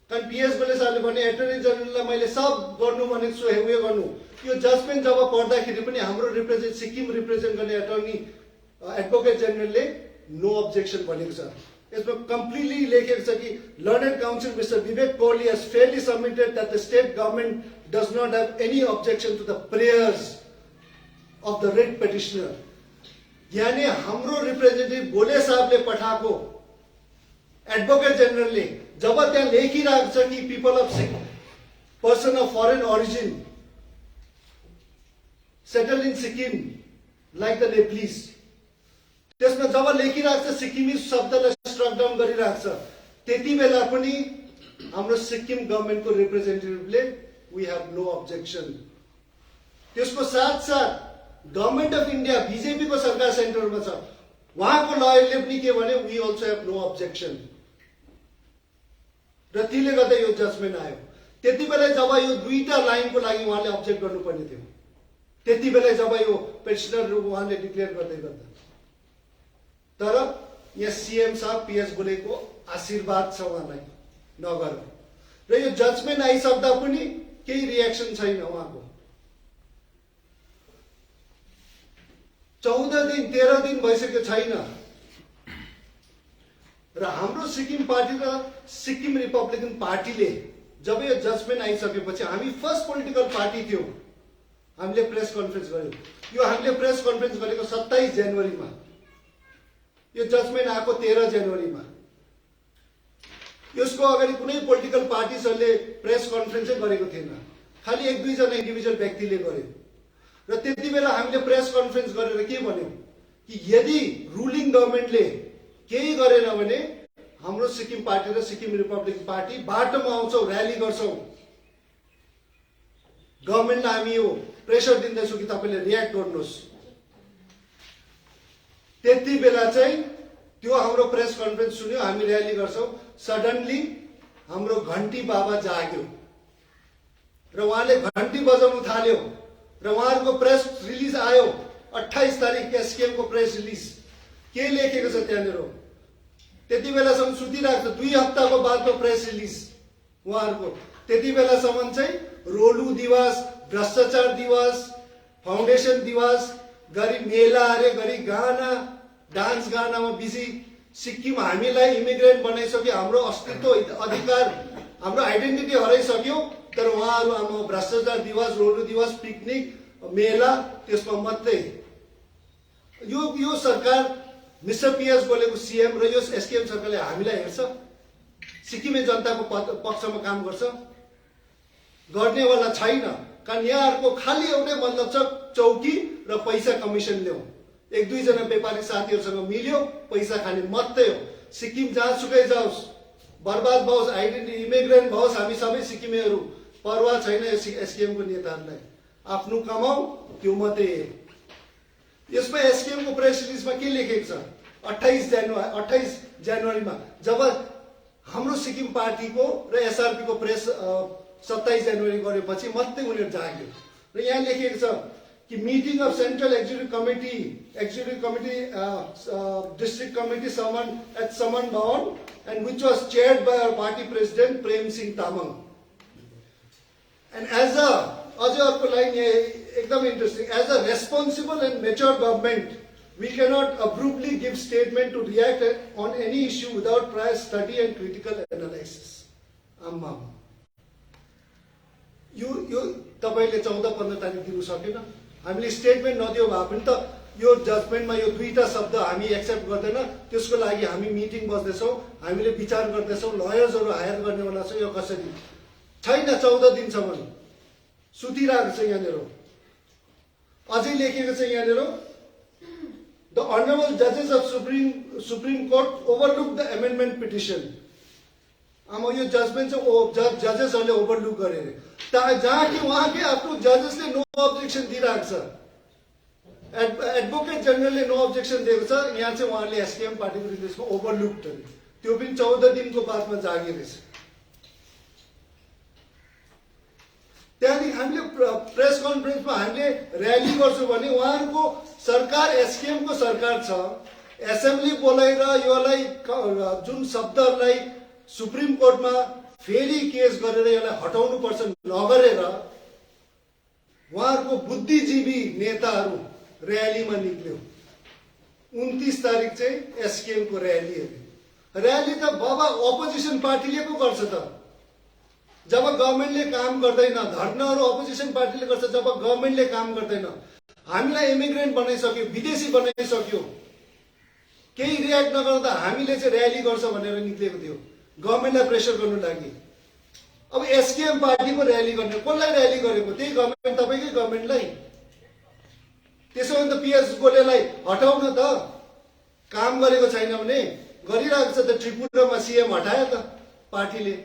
[SPEAKER 3] कारण पिएस गोले सरले भने एटर्नी जनरललाई मैले सब गर्नु भनेको छु उयो गर्नु। यो जजमेन्ट जब पढ्दाखेरि पनि हाम्रो सिक्किम रिप्रेजेन्ट गर्ने एटर्नी एडभोकेट जनरलले नो अब्जेक्सन भनेको छ। यसमा कम्प्लिटली लेखेको छ कि learned council mister Vivek Kohli has fairly submitted that the state government does not have any objection to the prayers of the writ petitioner। यानी हाम्रो रिप्रेजेन्टेटिभ गोले साहबले पठाएको एडभोकेट जनरलले जब त्यहाँ लेखिरहेको छ कि people of person of foreign origin settle in Sikkim like the Nepalese, त्यसमा जब लेखिरहेको छ सिक्किमी शब्दलाई स्ट्रक डाउन गरिरहेको छ, त्यति बेला पनि हाम्रो सिक्किम गभर्मेन्टको रिप्रेजेन्टेटिभले वी हेभ नो अब्जेक्सन। त्यसको साथसाथ गभर्मेन्ट अफ इन्डिया बीजेपी को सरकार सेन्टरमा छ, उहाँको लयरले पनि के भने we also have no objection र त्यसले गर्दा यो जजमेन्ट आयो। त्यति बेला जब यो दुईटा लाइनको लागि उहाँले अब्जेक्ट गर्नुपर्ने थियो, त्यति बेला जब यो पेटिसनर उहाँले डिक्लेयर गर्दै गर्दा। तर यहाँ सीएम साहब पीएस गोलेको आशीर्वाद छ उहाँलाई नगर र यो जजमेन्ट आइसक्दा पनि केही रिएक्सन छैन उहाँको। 14 दिन 13 दिन भइसक्यो छैन र हाम्रो सिक्किम पार्टी र सिक्किम रिपब्लिकन पार्टीले जब यो जजमेन्ट आइसकेपछि हामी फर्स्ट पोलिटिकल पार्टी थियो, हामीले प्रेस कन्फरेन्स गर्यो। यो हामीले प्रेस कन्फरेन्स गरेको 27 जनवरीमा, यो जजमेन्ट आएको 13 जनवरीमा। यसको अगाडि कुनै पोलिटिकल पार्टीहरूले प्रेस कन्फरेन्सै गरेको थिएन, खालि एक दुईजना इन्डिभिजुअल व्यक्तिले गर्यो। र त्यति बेला हामीले प्रेस कन्फरेन्स गरेर के भन्यौं कि यदि रुलिङ गभर्मेन्टले केही गरेन भने हाम्रो सिक्किम पार्टी र सिक्किम रिपब्लिकन पार्टी बाटोमा आउँछौं, र्याली गर्छौं, गभर्मेन्टलाई हामी यो प्रेसर दिँदैछौँ कि तपाईले रियाक्ट गर्नुहोस्। त्यति बेला चाहिँ त्यो हाम्रो प्रेस कन्फरेन्स सुन्यो, हामी र्याली गर्छौं। सडनली हाम्रो घण्टी बाबा जाग्यो र उहाँले घण्टी बजाउनु थाल्यो र उहाँहरूको प्रेस रिलिज आयो 28 तारिक एसकेएम को प्रेस रिलिज। के लेखेको छ त्यहाँनिर, त्यति बेलासम्म सुतिरहेको छ, 2 हप्ताको बादको प्रेस रिलिज उहाँहरूको। त्यति बेलासम्म चाहिँ रोलु दिवस, भ्रष्टाचार दिवस, फाउन्डेसन दिवस गरी मेला अरे गरी गाना डान्स गानामा बिजी। सिक्किम हामीलाई इमिग्रेन्ट बनाइसक्यो, हाम्रो अस्तित्व अधिकार हाम्रो आइडेन्टिटी हराइसक्यो, तर उहाँहरू हाम्रो भ्रष्टाचार दिवस, रोलु दिवस, पिकनिक, मेला त्यसमा मात्रै। यो सरकार मिस्टर पीएस गोलेको सीएम र यो एसकेएम सरकारले हामीलाई हेर्छ, सिक्किमे जनताको पक्षमा काम गर्छ, गर्नेवाला छैन। कारण यहाँहरूको खाली एउटै मतलब छ, चौकी र पैसा कमिसन ल्याऊ, एक दुईजना व्यापारी साथीहरूसँग मिल्यो पैसा खाने मात्रै हो। सिक्किम जहाँसुकै जाओस्, बर्बाद भओस्, आइडेन्टिटी इमिग्रेन्ट भओस्, हामी सबै सिक्किमेहरू परवाह छैन एसकेएम को नेताहरूलाई। आफ्नो कमाऊ त्यो मात्रै हो। यसमा एसकेएम को प्रेस रिलिजमा के लेखेको छ, 28 जनवरीमा जब हाम्रो सिक्किम पार्टीको र एसआरपी को प्रेस 27 जनवरी गरेपछि मात्रै उनीहरू जाग्यो। र यहाँ लेखेको छ कि meeting of Central Executive Committee, District Committee summoned at Saman Bhavan, and which was chaired by our party president Prem Singh Tamang. And as a responsible and mature government, we cannot abruptly give statement to react on any issue without prior study and critical analysis. यो तपाईले 14-15 तारिक दिनु सकेन, हामीले statement नदियो भए पनि त यो जजमेन्टमा यो दुईटा शब्द हामी एक्सेप्ट गर्दैन, त्यसको लागि हामी मिटिङ बस्दैछौँ, हामीले विचार गर्दैछौँ, लयर्सहरू हायर गर्नेवाला छ। यो कसरी छैन, 14 दिनसम्म सुतिरहेको छ। यहाँनिर अझै लेखेको छ, यहाँनिर द अनरेबल जजेस of supreme court overlook the amendment petition. अब यो जजमेन्ट चाहिँ जजेसहरूले ओभरलुक गरे रे, जहाँ कि उहाँकै आफ्नो जजेसले नो अब्जेक्सन दिइरहेको छ, एडभोकेट जनरलले नो अब्जेक्सन दिएको छ। यहाँ चाहिँ उहाँले एसकेएम पार्टीको रिलिजमा ओभरलुक गरे, त्यो पनि 14 दिनको बादमा जागिरहेछ। त्यहाँदेखि हामीले प्रेस कन्फरेन्समा हामीले र्याली गर्छौँ भने उहाँहरूको सरकार एसकेएमको सरकार छ, एसेम्ब्ली बोलाएर योलाई जुन शब्दहरूलाई सुप्रिम कोर्टमा फेरि केस गरेर यसलाई हटाउनु पर्छ नगरेर उहाँहरूको बुद्धिजीवी नेताहरू र्यालीमा निक्ल्यो। 29 तारिक चाहिँ एसकेएमको र्याली हो। र्याली त बाबा अपोजिसन पार्टीले पो गर्छ त। जब गभर्मेन्टले काम गर्दैन, धर्नाहरू अपोजिसन पार्टीले गर्छ जब गभर्मेन्टले काम गर्दैन। हामीलाई इमिग्रेन्ट बनाइसक्यो, विदेशी बनाइसक्यो, केही रियाक्ट नगर्दा हामीले चाहिँ र्याली गर्छ भनेर निक्लेको थियो गभर्मेन्टलाई प्रेसर गर्नु लागि। अब एसकेएम पार्टीको र्याली गर्ने, कसलाई र्याली गरेको? त्यही गभर्मेन्ट, तपाईँकै गभर्मेन्टलाई। त्यसो भने त पिएस गोलेलाई हटाउन त, काम गरेको छैन भने। गरिरहेको छ त, त्रिपुरामा सीएम हटायो त पार्टीले,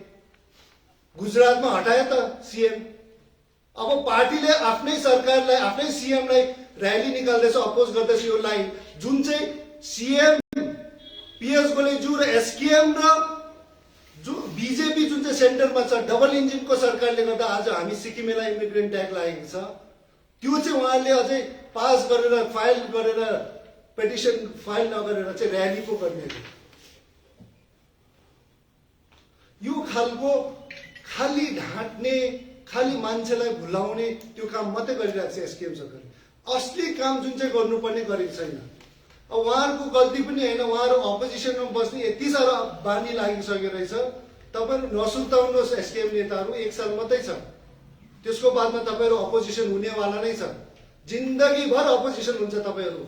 [SPEAKER 3] गुजरातमा हटायो त सीएम। अब पार्टीले आफ्नै सरकारलाई, आफ्नै सीएमलाई र्याली निकाल्दैछ, अपोज गर्दैछ यो लाइन जुन चाहिँ सीएम पिएस गोलेज्यू र एसकेएम र जो बीजेपी जुन चाहिँ सेन्टरमा छ, डबल इन्जिनको सरकारले गर्दा आज हामी सिक्किमेलाई इमिग्रेन्ट ट्याग लागेको छ। त्यो चाहिँ उहाँले अझै पास गरेर, फाइल गरेर, पेटिसन फाइल नगरेर चाहिँ र्याली पो गर्ने। यो खालको खाली ढाँट्ने, खाली मान्छेलाई भुलाउने त्यो काम मात्रै गरिरहेको छ एसकेएम सरकारले। असली काम जुन चाहिँ गर्नुपर्ने गरेको छैन। अब उहाँहरूको गल्ती पनि होइन, उहाँहरू अपोजिसनमा बस्ने यति साह्रो बानी लागिसकेको रहेछ। तपाईँहरू नसुर्ताउनुहोस्, एसकेएम नेताहरू 1 साल मात्रै छ, त्यसको बादमा तपाईँहरू अपोजिसन हुनेवाला नै छ। जिन्दगीभर अपोजिसन हुन्छ तपाईँहरू।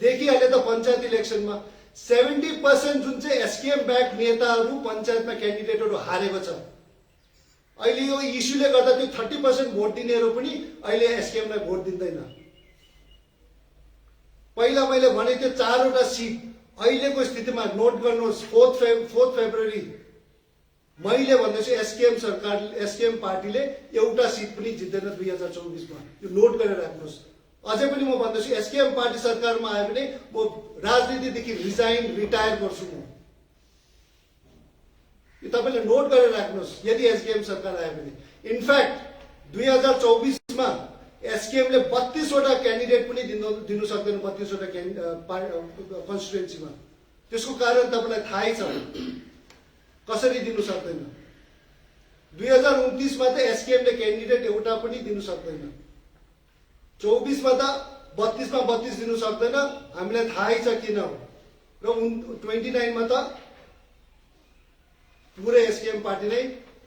[SPEAKER 3] देखिहाले त पञ्चायत इलेक्सनमा 70% जुन चाहिँ एसकेएम ब्याक नेताहरू पञ्चायतमा क्यान्डिडेटहरू हारेको छ। अहिले यो इस्युले गर्दा त्यो 30% भोट दिनेहरू पनि अहिले एसकेएमलाई भोट दिँदैन। पहिला मैले भने त्यो 4वटा सिट अहिलेको स्थितिमा नोट गर्नुहोस्। 4 फेब्रुअरी मैले भन्दैछु एसकेएम सरकार, एसकेएम पार्टीले एउटा सिट पनि जित्दैन 2024 मा। यो नोट गरेर राख्नुहोस्। अझै पनि म भन्दैछु एसकेएम पार्टी सरकारमा आयो भने म राजनीतिदेखि रिटायर गर्छु म। यो तपाईँले नोट गरेर राख्नुहोस् यदि एसकेएम सरकार आयो भने। इनफ्याक्ट 2024 मा एसकेएमले 32 वटा क्यान्डिडेट पनि दिनु सक्दैन, 32 वटा कन्स्टिट्युएन्सीमा। त्यसको कारण तपाईँलाई थाहै छ कसरी दिनु सक्दैन। 2029 मा त एसकेएमले क्यान्डिडेट एउटा पनि दिनु सक्दैन। 24 मा त 32 मा 32 दिनु सक्दैन, हामीलाई थाहै छ किन। र 29 मा त पुरै एसकेएम पार्टी नै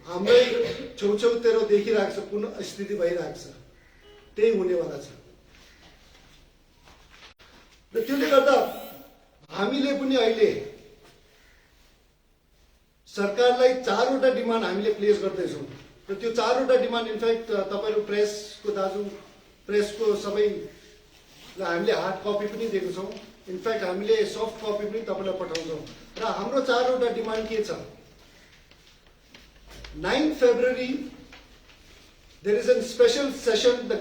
[SPEAKER 3] हाम्रै छेउछेउतिर देखिरहेको छ, कुन स्थिति भइरहेको छ, त्यही हुनेवाला छ। र त्यसले गर्दा हामीले पनि अहिले सरकारलाई 4वटा डिमान्ड हामीले प्लेस गर्दैछौँ। र त्यो 4वटा डिमान्ड इनफ्याक्ट तपाईँहरू प्रेसको दाजु, प्रेसको सबैलाई हामीले हार्ड कपी पनि दिएको छौँ। इनफ्याक्ट हामीले सफ्ट कपी पनि तपाईँलाई पठाउँछौँ। र हाम्रो 4वटा डिमान्ड के छ? 9 February, there is a special session. The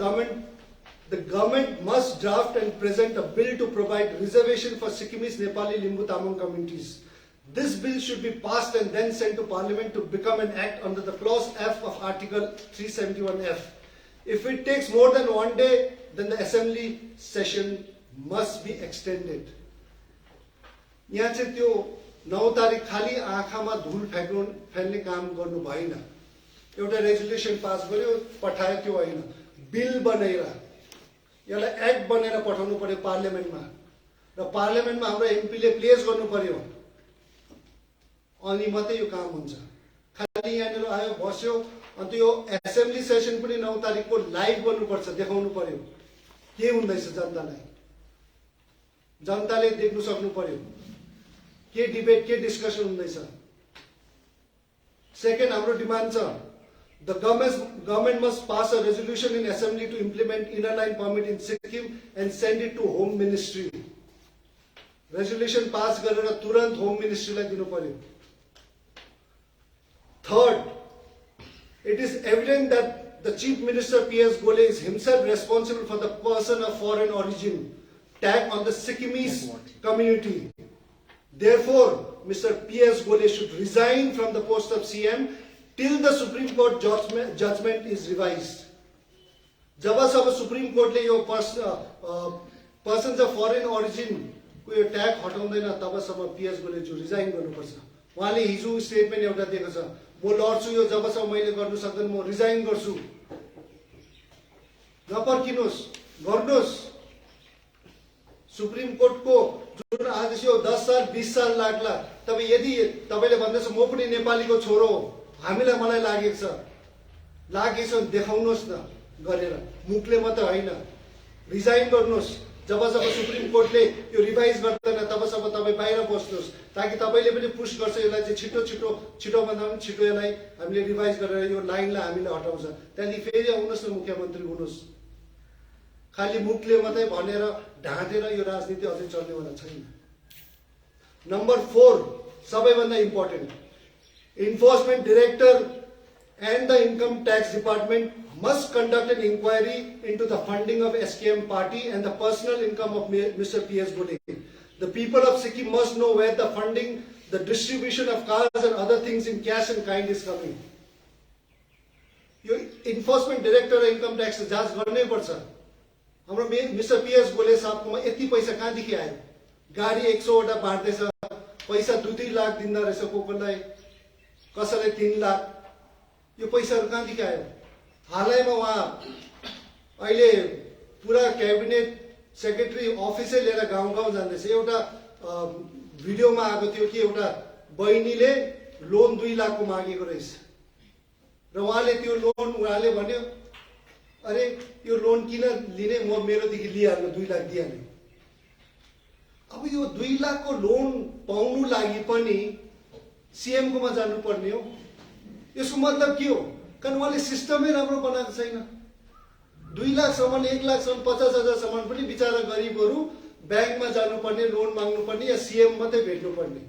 [SPEAKER 3] government must draft and present a bill to provide reservation for Sikkimese, Nepali, Limbu, Tamang communities. This bill should be passed and then sent to Parliament to become an act under the clause F of Article 371F. If it takes more than 1 day, then the assembly session must be extended. यहाँ चाहिँ त्यो 9 तारिक खाली आँखामा धुल फ्याल्ने काम गर्नु भएन। एउटा रेजुलेसन पास गर्यो, पठायो, त्यो होइन। बिल बनेर यसलाई एक्ट बनेर पठाउनु पर्यो पार्लियामेन्टमा, र पार्लियामेन्टमा हाम्रो एमपीले प्लेस गर्नु पर्यो, अनि मात्रै यो काम हुन्छ। खालि यहाँनिर आयो, बस्यो, अन्त यो एसेम्ब्ली सेसन पनि 9 तारिकको लाइभ गर्नुपर्छ, देखाउनु पर्यो के हुँदैछ जनतालाई। जनताले देख्नु सक्नु पर्यो के डिबेट, के डिस्कसन हुँदैछ। सेकेन्ड हाम्रो डिमान्ड छ, the government must pass a resolution in assembly to implement inner line permit in Sikkim and send it to Home Ministry. Resolution pass गरेर तुरन्त Home Ministry लाई दिनु पर्यो। Third, it is evident that the Chief Minister P.S. Gole is himself responsible for the person of foreign origin tag on the Sikkimese community. Therefore, Mr. P.S. Gole should resign from the post of CM till the Supreme Court judgment is revised. जबसम्म supreme कोर्टले यो persons of foreign ओरिजिनको यो tag हटाउँदैन तबसम्म PS गोलेज्यू resign गर्नुपर्छ। उहाँले हिजो statement एउटा दिएको छ, म लड्छु, यो जबसम्म मैले गर्नु सक्दैन म रिजाइन गर्छु। नपर्खिनुहोस्, गर्नुहोस्। सुप्रिम कोर्टको जुन आदेश यो 10 साल 20 साल लाग्ला। तपाईँ यदि तपाईँले भन्दैछ म पनि नेपालीको छोरो हो, मलाई लागेको छ भने देखाउनुहोस् न गरेर, मुखले मात्र होइन। रिजाइन गर्नुहोस्। जबसम्म सुप्रिम कोर्टले यो रिभाइज गर्दैन तबसम्म तपाईँ बाहिर बस्नुहोस्, ताकि तपाईँले पनि पुश गर्छ यसलाई चाहिँ छिटोभन्दा पनि छिटो यसलाई हामीले रिभाइज गरेर यो लाइनलाई हामीले हटाउँछ। त्यहाँदेखि फेरि आउनुहोस् न मुख्यमन्त्री हुनुहोस्। खालि मुखले मात्रै भनेर ढाँटेर यो राजनीति अझै चल्नेवाला छैन। नम्बर 4 सबैभन्दा important, enforcement director and the income tax department must conduct an inquiry into the funding of SKM party and the personal income of Mr. P.S. Gole. The people of Sikkim must know where the funding, the distribution of cars and other things in cash and kind is coming. यो enforcement director र income tax जाँच गर्नै पर्छ। हाम्रो mister PS गोले साहबकोमा यति पैसा कहाँदेखि आयो? गाडी 100 वटा बाँड्दैछ, पैसा 2-3 लाख दिँदा रहेछ, कोही कसैलाई 3 लाख। यो पैसाहरू कहाँदेखि आयो? हालैमा उहाँ अहिले पुरा क्याबिनेट सेक्रेटरी अफिसै लिएर गाउँ गाउँ जाँदैछ। एउटा भिडियोमा आएको थियो कि एउटा बहिनीले लोन 2 लाखको मागेको रहेछ र उहाँले त्यो लोन उहाँले भन्यो अरे यो लोन किन लिने, म मेरोदेखि लिइहाल्नु, 2 लाख दिइहाल्ने। अब यो 2 लाखको लोन पाउनु लागि पनि सीएम कोमा जानुपर्ने हो। यसको मतलब के हो? कारण उहाँले सिस्टमै राम्रो बनाएको छैन। 2 लाखसम्म 1 लाखसम्म 50,000सम्म पनि बिचारा गरिबहरू ब्याङ्कमा जानुपर्ने, लोन माग्नुपर्ने या सीएम मात्रै भेट्नुपर्ने।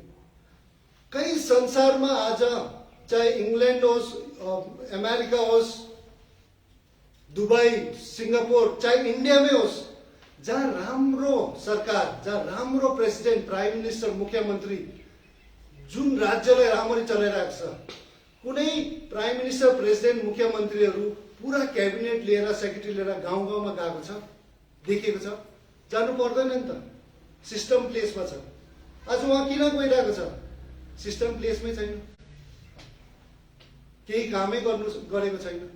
[SPEAKER 3] कहीँ संसारमा आज चाहे इङ्ल्यान्ड होस्, अमेरिका होस्, दुबई, सिङ्गापुर, चाहे इन्डियामै होस्, जहाँ राम्रो सरकार, जहाँ राम्रो प्रेसिडेन्ट, प्राइम मिनिस्टर, मुख्यमन्त्री जुन राज्यलाई राम्ररी चलाइरहेको छ, कुनै प्राइम मिनिस्टर, प्रेसिडेन्ट, मुख्यमन्त्रीहरू पुरा क्याबिनेट लिएर, सेक्रेटरी लिएर गाउँ गाउँमा गएको छ, देखेको छ? जानु पर्दैन नि त, सिस्टम प्लेसमा छ। आज उहाँ किन गइरहेको छ? सिस्टम प्लेसमै छैन, केही कामै गरेको छैन।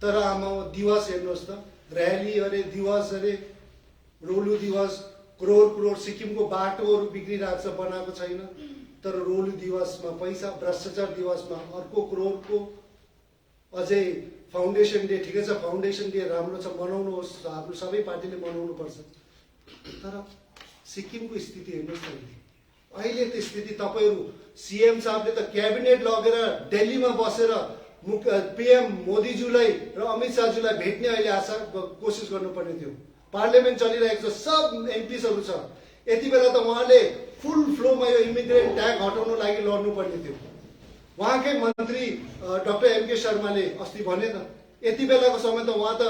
[SPEAKER 3] तर आमा दिवस हेर्नुहोस् त, र्याली अरे, दिवस अरे, रोलु दिवस, करोड सिक्किमको बाटोहरू बिग्रिरहेको छ, बनाएको छैन। तर रोलु दिवसमा पैसा, भ्रष्टाचार दिवसमा अर्को करोडको, अझै फाउन्डेसन डे, ठिकै छ फाउन्डेसन डे राम्रो छ, मनाउनुहोस्, हाम्रो सबै पार्टीले मनाउनु पर्छ। तर सिक्किमको स्थिति हेर्नुहोस् न, अहिले त स्थिति तपाईँहरू सीएम साहबले त क्याबिनेट लगेर दिल्लीमा बसेर पीएम मोदीज्यूलाई र अमित शाहज्यूलाई भेट्ने अहिले आशा कोसिस गर्नुपर्ने थियो। पार्लियामेन्ट चलिरहेको छ, सब एमपीसहरू छ, यति बेला त उहाँले फुल फ्लोमा यो इमिग्रेन्ट ट्याग हटाउनु लागि लड्नुपर्ने थियो। उहाँकै मन्त्री डाक्टर एमके शर्माले अस्ति भने त यति बेलाको समय त उहाँ त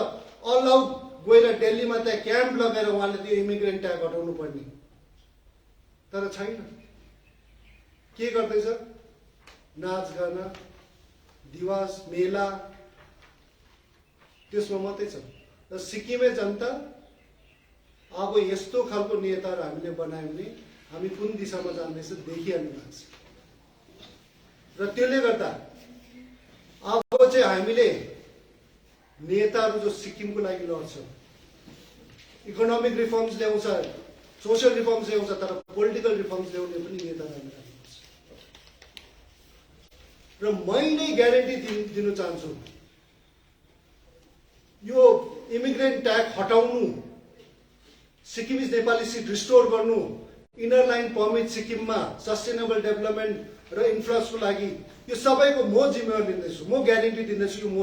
[SPEAKER 3] अल आउट गएर दिल्लीमा त्यहाँ क्याम्प लगाएर उहाँले त्यो इमिग्रेन्ट ट्याग हटाउनु पर्ने, तर छैन। के गर्दैछ? नाचगाना, दिवस, मेला, त्यसमा मात्रै छ। र सिक्किमे जनता अब यस्तो खालको नेताहरू हामीले बनायौँ भने हामी कुन दिशामा जाँदैछ देखिहाल्नु लाग्छ। र त्यसले गर्दा अब चाहिँ हामीले नेताहरू जो सिक्किमको लागि लड्छ, इकोनोमिक रिफर्म्स ल्याउँछ, सोसियल रिफर्म्स ल्याउँछ, तर पोलिटिकल रिफर्म्स ल्याउने पनि नेताहरू हामी राख्नुपर्छ। र मैले ग्यारेन्टी दिनु चाहन्छु, यो इमिग्रेन्ट ट्याग हटाउनु, सिक्किमिज नेपाली सिट रिस्टोर गर्नु, इनर लाइन पर्मिट सिक्किममा सस्टेनेबल डेभलपमेन्ट र इन्फ्रास्ट्रक्चरको लागि यो सबैको म जिम्मेवार लिँदैछु, म ग्यारेन्टी दिँदैछु कि म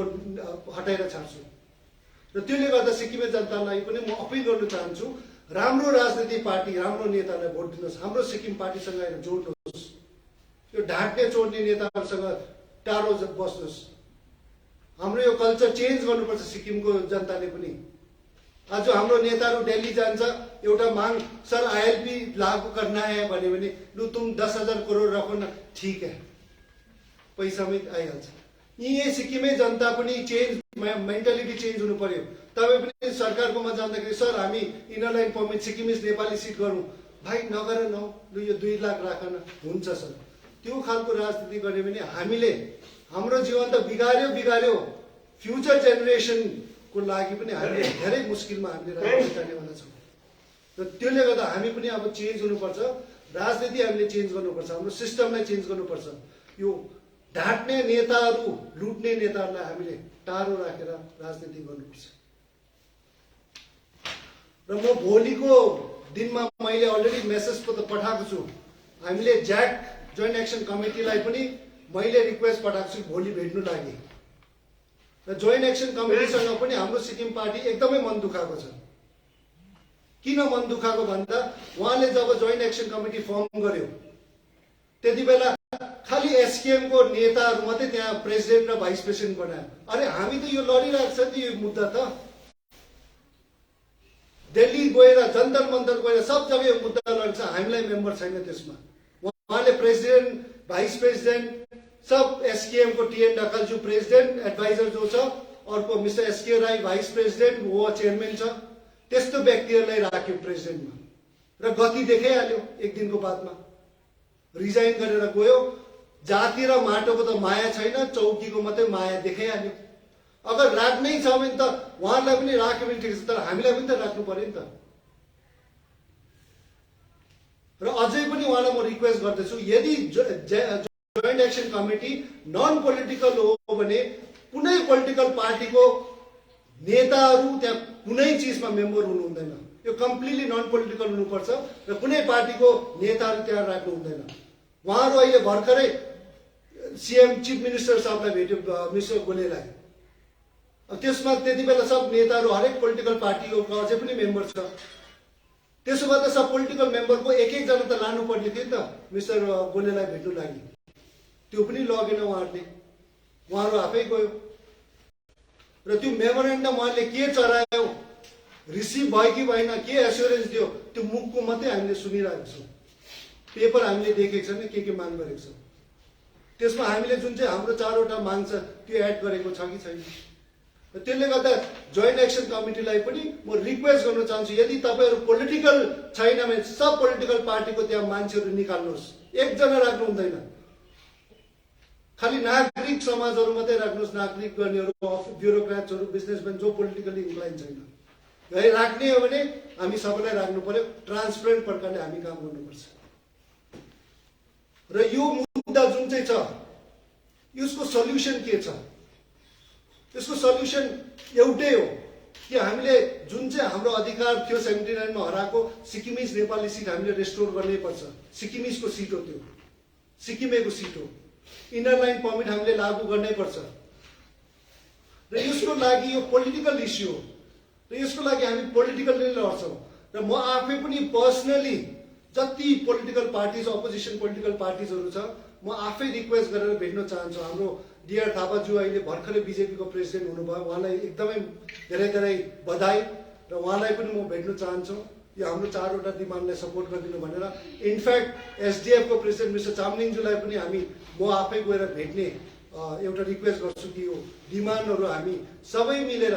[SPEAKER 3] हटाएर छाड्छु। र त्यसले गर्दा सिक्किमे जनतालाई पनि म अपिल गर्न चाहन्छु, राम्रो राजनीति पार्टी, राम्रो नेतालाई भोट दिनुहोस्, हाम्रो सिक्किम पार्टीसँग आएर जोड्नुहोस्, यो ढाँट्ने चोड्ने नेताहरूसँग टाढो बस्नुहोस्। हाम्रो यो कल्चर चेन्ज गर्नुपर्छ सिक्किमको जनताले पनि। आज हाम्रो नेताहरू दिल्ली जान्छ, एउटा माग, सर आईएलपी लागू करना है भन्यो भने लु तुम 10,000 करोड रखो न, ठीक है, पैसामै आइहाल्छ। यही सिक्किमे जनता पनि चेन्ज, मेन्टालिटी चेन्ज हुनु पर्यो। तपाईँ पनि सरकारकोमा जाँदाखेरि सर हामी inner line permit Sikkimese Nepali seat गरौँ, भाइ नगर न, लु यो 2 लाख राख न, हुन्छ सर। त्यो खालको राजनीति गऱ्यो भने हामीले हाम्रो जीवन त बिगार्यो, फ्युचर जेनेरेसनको लागि पनि हामीले धेरै मुस्किलमा हामीले राजनीति गर्नेवाला छौँ। र त्यसले गर्दा हामी पनि अब चेन्ज हुनुपर्छ, राजनीति हामीले चेन्ज गर्नुपर्छ, हाम्रो सिस्टमलाई चेन्ज गर्नुपर्छ। यो ढाँट्ने नेताहरू, लुट्ने नेताहरूलाई हामीले टाढो राखेर राजनीति गर्नुपर्छ। र म भोलिको दिनमा मैले अलरेडी मेसेज पठाएको छु, हामीले ज्याक जोइन्ट एक्सन कमिटीलाई पनि मैले रिक्वेस्ट पठाएको छु भोलि भेट्नु लागि। र जोइन्ट एक्सन कमिटीसँग पनि हाम्रो सिक्किम पार्टी एकदमै मन दुखाएको छ। किन मन दुखाएको भन्दा उहाँले जब जोइन्ट एक्सन कमिटी फर्म गर्यो त्यति बेला खालि एसकेएम को नेताहरू मात्रै त्यहाँ प्रेसिडेन्ट र भाइस प्रेसिडेन्ट बनायो। अरे हामी त यो लडिरहेको छ नि, यो मुद्दा त दिल्ली गएर जन्तर मन्तर गएर सब जग्गा यो मुद्दा लड्छ, हामीलाई मेम्बर छैन त्यसमा। उहाँले प्रेसिडेन्ट, भाइस प्रेसिडेन्ट सब एसकेएम को टीएन ढकालज्यू प्रेसिडेन्ट, एडभाइजर जो छ, अर्को mister S K Rai vice president, वो चेयरम्यान छ, त्यस्तो व्यक्तिहरूलाई राख्यो प्रेसिडेन्टमा र गति देखाइहाल्यो। एक दिनको बादमा रिजाइन गरेर गयो। जाति र माटोको त माया छैन, चौकीको मात्रै माया देखाइहाल्यो। अगर राख्नै छ भने त उहाँहरूलाई पनि राख्यो भने ठिक छ, तर हामीलाई पनि त राख्नु पर्यो नि त। र अझै पनि उहाँलाई म रिक्वेस्ट गर्दछु, यदि joint action committee non political हो भने कुनै पोलिटिकल पार्टीको नेताहरू त्यहाँ कुनै चिजमा मेम्बर हुनु हुँदैन। यो कम्प्लिटली नन पोलिटिकल हुनुपर्छ र कुनै पार्टीको नेताहरू त्यहाँ राख्नु हुँदैन। उहाँहरू अहिले भर्खरै सीएम चिफ मिनिस्टर साहबलाई भेट्यो, मिस्टर गोलेलाई। त्यसमा त्यति बेला सब नेताहरू हरेक पोलिटिकल पार्टीको अझै पनि मेम्बर छ। त्यसो भए त सब पोलिटिकल मेम्बरको एक जना त लानु पर्ने थियो नि त मिस्टर गोलेलाई भेट्नु लागि। त्यो पनि लगेन उहाँहरूले, उहाँहरू आफै गयो। र त्यो मेमोरेन्डम उहाँले के चढायो, रिसिभ भयो कि भएन, के एस्योरेन्स दियो, त्यो मुखको मात्रै हामीले सुनिरहेको छौँ। पेपर हामीले देखेको छैन के माग गरेको छ। त्यसमा हामीले जुन चाहिँ हाम्रो 4वटा माग छ त्यो एड गरेको छ कि छैन। र त्यसले गर्दा जोइन्ट एक्सन कमिटीलाई पनि म रिक्वेस्ट गर्न चाहन्छु, यदि तपाईँहरू पोलिटिकल छैन भने सब पोलिटिकल पार्टीको त्यहाँ मान्छेहरू निकाल्नुहोस्, एकजना राख्नु हुँदैन। खालि नागरिक समाजहरू मात्रै राख्नुहोस्, नागरिक गर्नेहरू, ब्युरोक्राट्सहरू, बिजनेसम्यान जो पोलिटिकली इन्क्लाइन छैन। राख्ने हो भने हामी सबैलाई राख्नु पर्यो, ट्रान्सपेरेन्ट प्रकारले हामी काम गर्नुपर्छ। र यो मुद्दा जुन चाहिँ छ यसको सल्युसन के छ? यसको सल्युसन एउटै हो कि हामीले जुन चाहिँ हाम्रो अधिकार थियो 79 मा हराएको सिक्किमिज नेपाली सिट हामीले रेस्टोर गर्नै पर्छ। सिक्किमिजको सिट हो, त्यो सिक्किमेको सिट हो। इनर लाइन पर्मिट हामीले लागू गर्नै पर्छ। र यसको लागि यो पोलिटिकल इस्यु हो र यसको लागि हामी पोलिटिकली लड्छौँ। र म आफै पनि पर्सनली जति पोलिटिकल पार्टिज, अपोजिसन पोलिटिकल पार्टिजहरू छ, म आफै रिक्वेस्ट गरेर भेट्न चाहन्छु। हाम्रो डीआर थापाज्यू अहिले भर्खरै बीजेपीको प्रेसिडेन्ट हुनुभयो, उहाँलाई एकदमै धेरै धेरै बधाई र उहाँलाई पनि म भेट्न चाहन्छु। यो हाम्रो 4वटा डिमान्डलाई सपोर्ट गरिदिनु भनेर। इनफ्याक्ट एसडिएफ को प्रेसिडेन्ट मिस्टर चामलिङज्यूलाई पनि म आफै गएर भेट्ने एउटा रिक्वेस्ट गर्छु कि यो डिमान्डहरू हामी सबै मिलेर,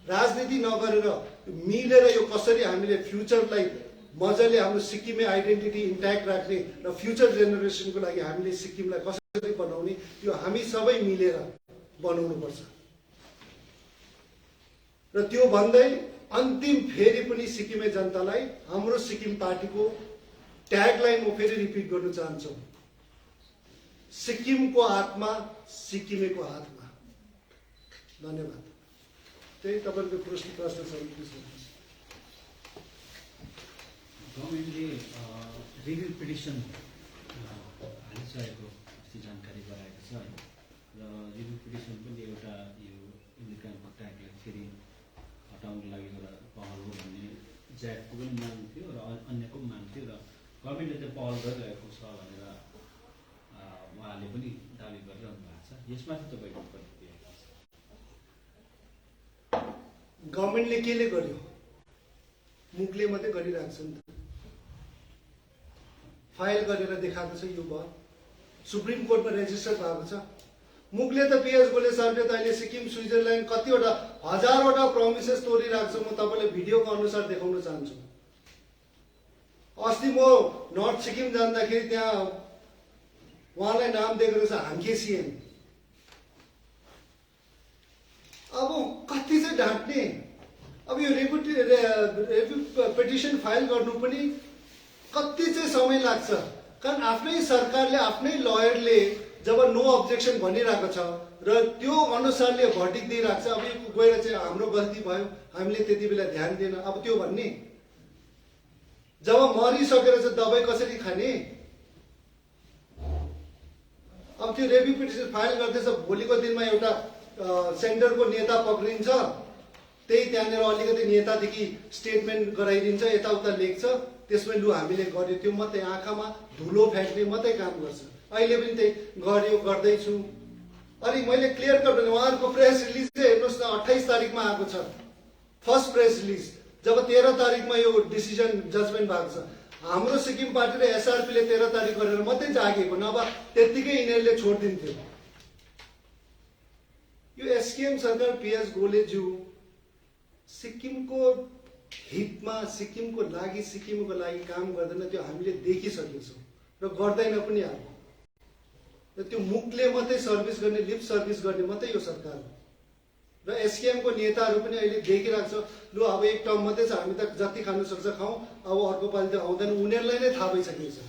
[SPEAKER 3] राजनीति नगरेर मिलेर यो कसरी हामीले फ्युचरलाई मजाले हाम्रो सिक्किमे आइडेन्टिटी इन्ट्याक्ट राख्ने र फ्युचर जेनेरेसनको लागि हामीले सिक्किमलाई कसरी बनाउने, यो हामी सबै मिलेर बनाउनु पर्छ। र त्यो भन्दै अन्तिम फेरि पनि सिक्किमे जनतालाई हाम्रो सिक्किम पार्टीको ट्यागलाइन म फेरि रिपिट गर्न चाहन्छु, सिक्किमको आत्मा सिक्किमेको हातमा। धन्यवाद। त्यही तपाईँको प्रश्न छ।
[SPEAKER 5] गभर्मेन्टले रिभ्यू पिटिसन हालिसकेको अस्ति जानकारी गराएको छ है। र रिभ्यू पिटिसन पनि एउटा यो इमिग्रेन्टको ट्यागलाई फेरि हटाउनको लागि एउटा पहल हो भन्ने ज्याकको पनि माग थियो र अन्यको पनि माग थियो। र गभर्मेन्टले त्यो पहल गरिरहेको छ भनेर उहाँले पनि दाबी गरिरहनु भएको छ। यसमाथि तपाईँको प्रतिक्रिया के छ?
[SPEAKER 3] गभर्मेन्टले केले गर्यो? मुखले मात्रै गरिरहेको छ नि त। फाइल गरेर देखाएको छ, यो भयो सुप्रिम कोर्टमा रेजिस्टर भएको छ। मुखले त पिएस गोले सरले त अहिले सिक्किम स्विजरल्यान्ड कतिवटा हजारवटा प्रोमिसेस तोडिरहेको छ। म तपाईँलाई भिडियोको अनुसार देखाउन चाहन्छु। अस्ति म नर्थ सिक्किम जाँदाखेरि त्यहाँ उहाँलाई नाम दिएको रहेछ हाङ्खे सिएम। अब कति चाहिँ ढाँट्ने। अब यो पिटिसन फाइल गर्नु पनि कति चाहिँ समय लाग्छ, कारण आफ्नै सरकारले आफ्नै लयरले जब नो अब्जेक्सन भनिरहेको छ र त्यो अनुसारले भर्डिक्ट दिइरहेको छ। अब यो गएर चाहिँ हाम्रो गल्ती भयो, हामीले त्यति बेला ध्यान दिएन, अब त्यो भन्ने। जब मरिसकेर चाहिँ दबाई कसरी खाने। अब त्यो रेभ्यू पिटिसन फाइल गर्दैछ, भोलिको दिनमा एउटा सेन्टरको नेता पक्रिन्छ, त्यही त्यहाँनिर अलिकति नेतादेखि स्टेटमेन्ट गराइदिन्छ, यताउता लेख्छ, त्यसमै लु हामीले गर्यो। त्यो मात्रै आँखामा धुलो फ्याँक्ने मात्रै काम गर्छ। अहिले पनि त्यही गर्यो, गर्दैछु। अनि मैले क्लियर कट भने उहाँहरूको प्रेस रिलिज चाहिँ हेर्नुहोस् न 28 तारिकमा आएको छ, फर्स्ट प्रेस रिलिज। जब 13 तारिकमा यो डिसिजन जजमेन्ट भएको छ। हाम्रो सिक्किम पार्टी र एसआरपीले 13 तारिक गरेर मात्रै जागेको, नभए त्यत्तिकै यिनीहरूले छोडिदिन्थ्यो। यो एसकेएम सरकार पिएस गोलेज्यू सिक्किमको हितमा, सिक्किमको लागि काम गर्दैन, त्यो हामीले देखिसकेको छौँ र गर्दैन पनि अब। र त्यो मुखले मात्रै सर्भिस गर्ने, लिप सर्भिस गर्ने मात्रै यो सरकार हो। र एसकेएमको नेताहरू पनि अहिले देखिरहेको छ, लु अब एक टर्म मात्रै छ, हामी त जति खानु सक्छ खाउँ, अब अर्को पालि त आउँदैन। उनीहरूलाई नै थाहा भइसकेको छ।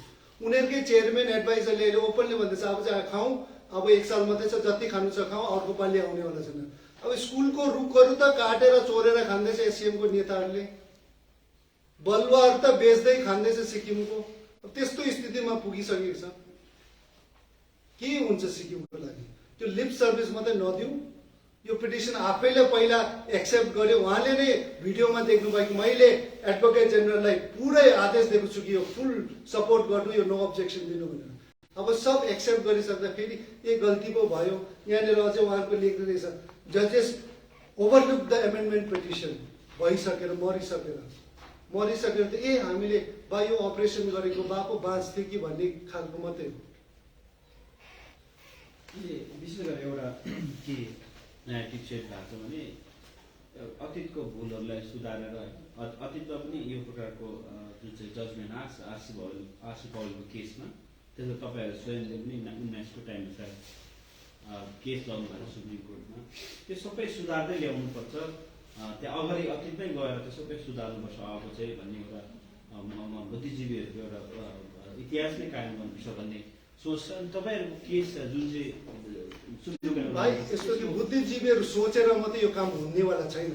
[SPEAKER 3] उनीहरूकै चेयरम्यान एडभाइजरले अहिले ओपनली भन्दैछ अब चाहिँ खाउँ, अब 1 साल मात्रै छ, जति खानु छ खाउँ, अर्को पालि आउनेवाला छैन। अब स्कुलको रुखहरू त काटेर चोरेर खाँदैछ एसकेएमको नेताहरूले, बलुवाहरू त बेच्दै खाँदैछ सिक्किमको। अब त्यस्तो स्थितिमा पुगिसकेको छ। के हुन्छ सिक्किमको लागि? त्यो लिप सर्भिस मात्रै नदिउँ। यो पिटिसन आफैले पहिला एक्सेप्ट गर्यो। उहाँले नै भिडियोमा देख्नुभयो कि मैले एडभोकेट जेनरललाई पुरै आदेश दिएको छु कि यो फुल सपोर्ट गर्नु, यो नो अब्जेक्सन दिनु भनेर। अब सब एक्सेप्ट गरिसक्दा फेरि एक गल्ती पो भयो। यहाँनिर अझै उहाँको लेख्दै रहेछ, जजेस ओभरलुक द एमेन्डमेन्ट पिटिसन। भइसकेर मरिसकेर त हामीले बा यो अपरेसन गरेको बा पो बाँच्थ्यो कि भन्ने खालको मात्रै हो।
[SPEAKER 5] विशेष गरेर एउटा के नयाँ टिप्सेट भएको छ भने अतीतको भुलहरूलाई सुधारेर, अतीतमा पनि यो प्रकारको जुन चाहिँ जजमेन्ट आरसी पौडेलको केसमा, त्यसमा तपाईँहरू स्वयंले पनि 19 को टाइममा सायद केस लड्नु भएको सुप्रिम कोर्टमा, त्यो सबै सुधार्दै ल्याउनुपर्छ। त्यहाँ अगाडि अतीत नै गएर त्यो सबै सुधार्नुपर्छ अब चाहिँ भन्ने एउटा बुद्धिजीवीहरूको एउटा इतिहास नै कायम गर्नुपर्छ भन्ने सोच छ। अनि तपाईँहरूको केस जुन चाहिँ
[SPEAKER 3] भाइ यस्तो कि बुद्धिजीवीहरू सोचेर मात्रै यो काम हुनेवाला छैन।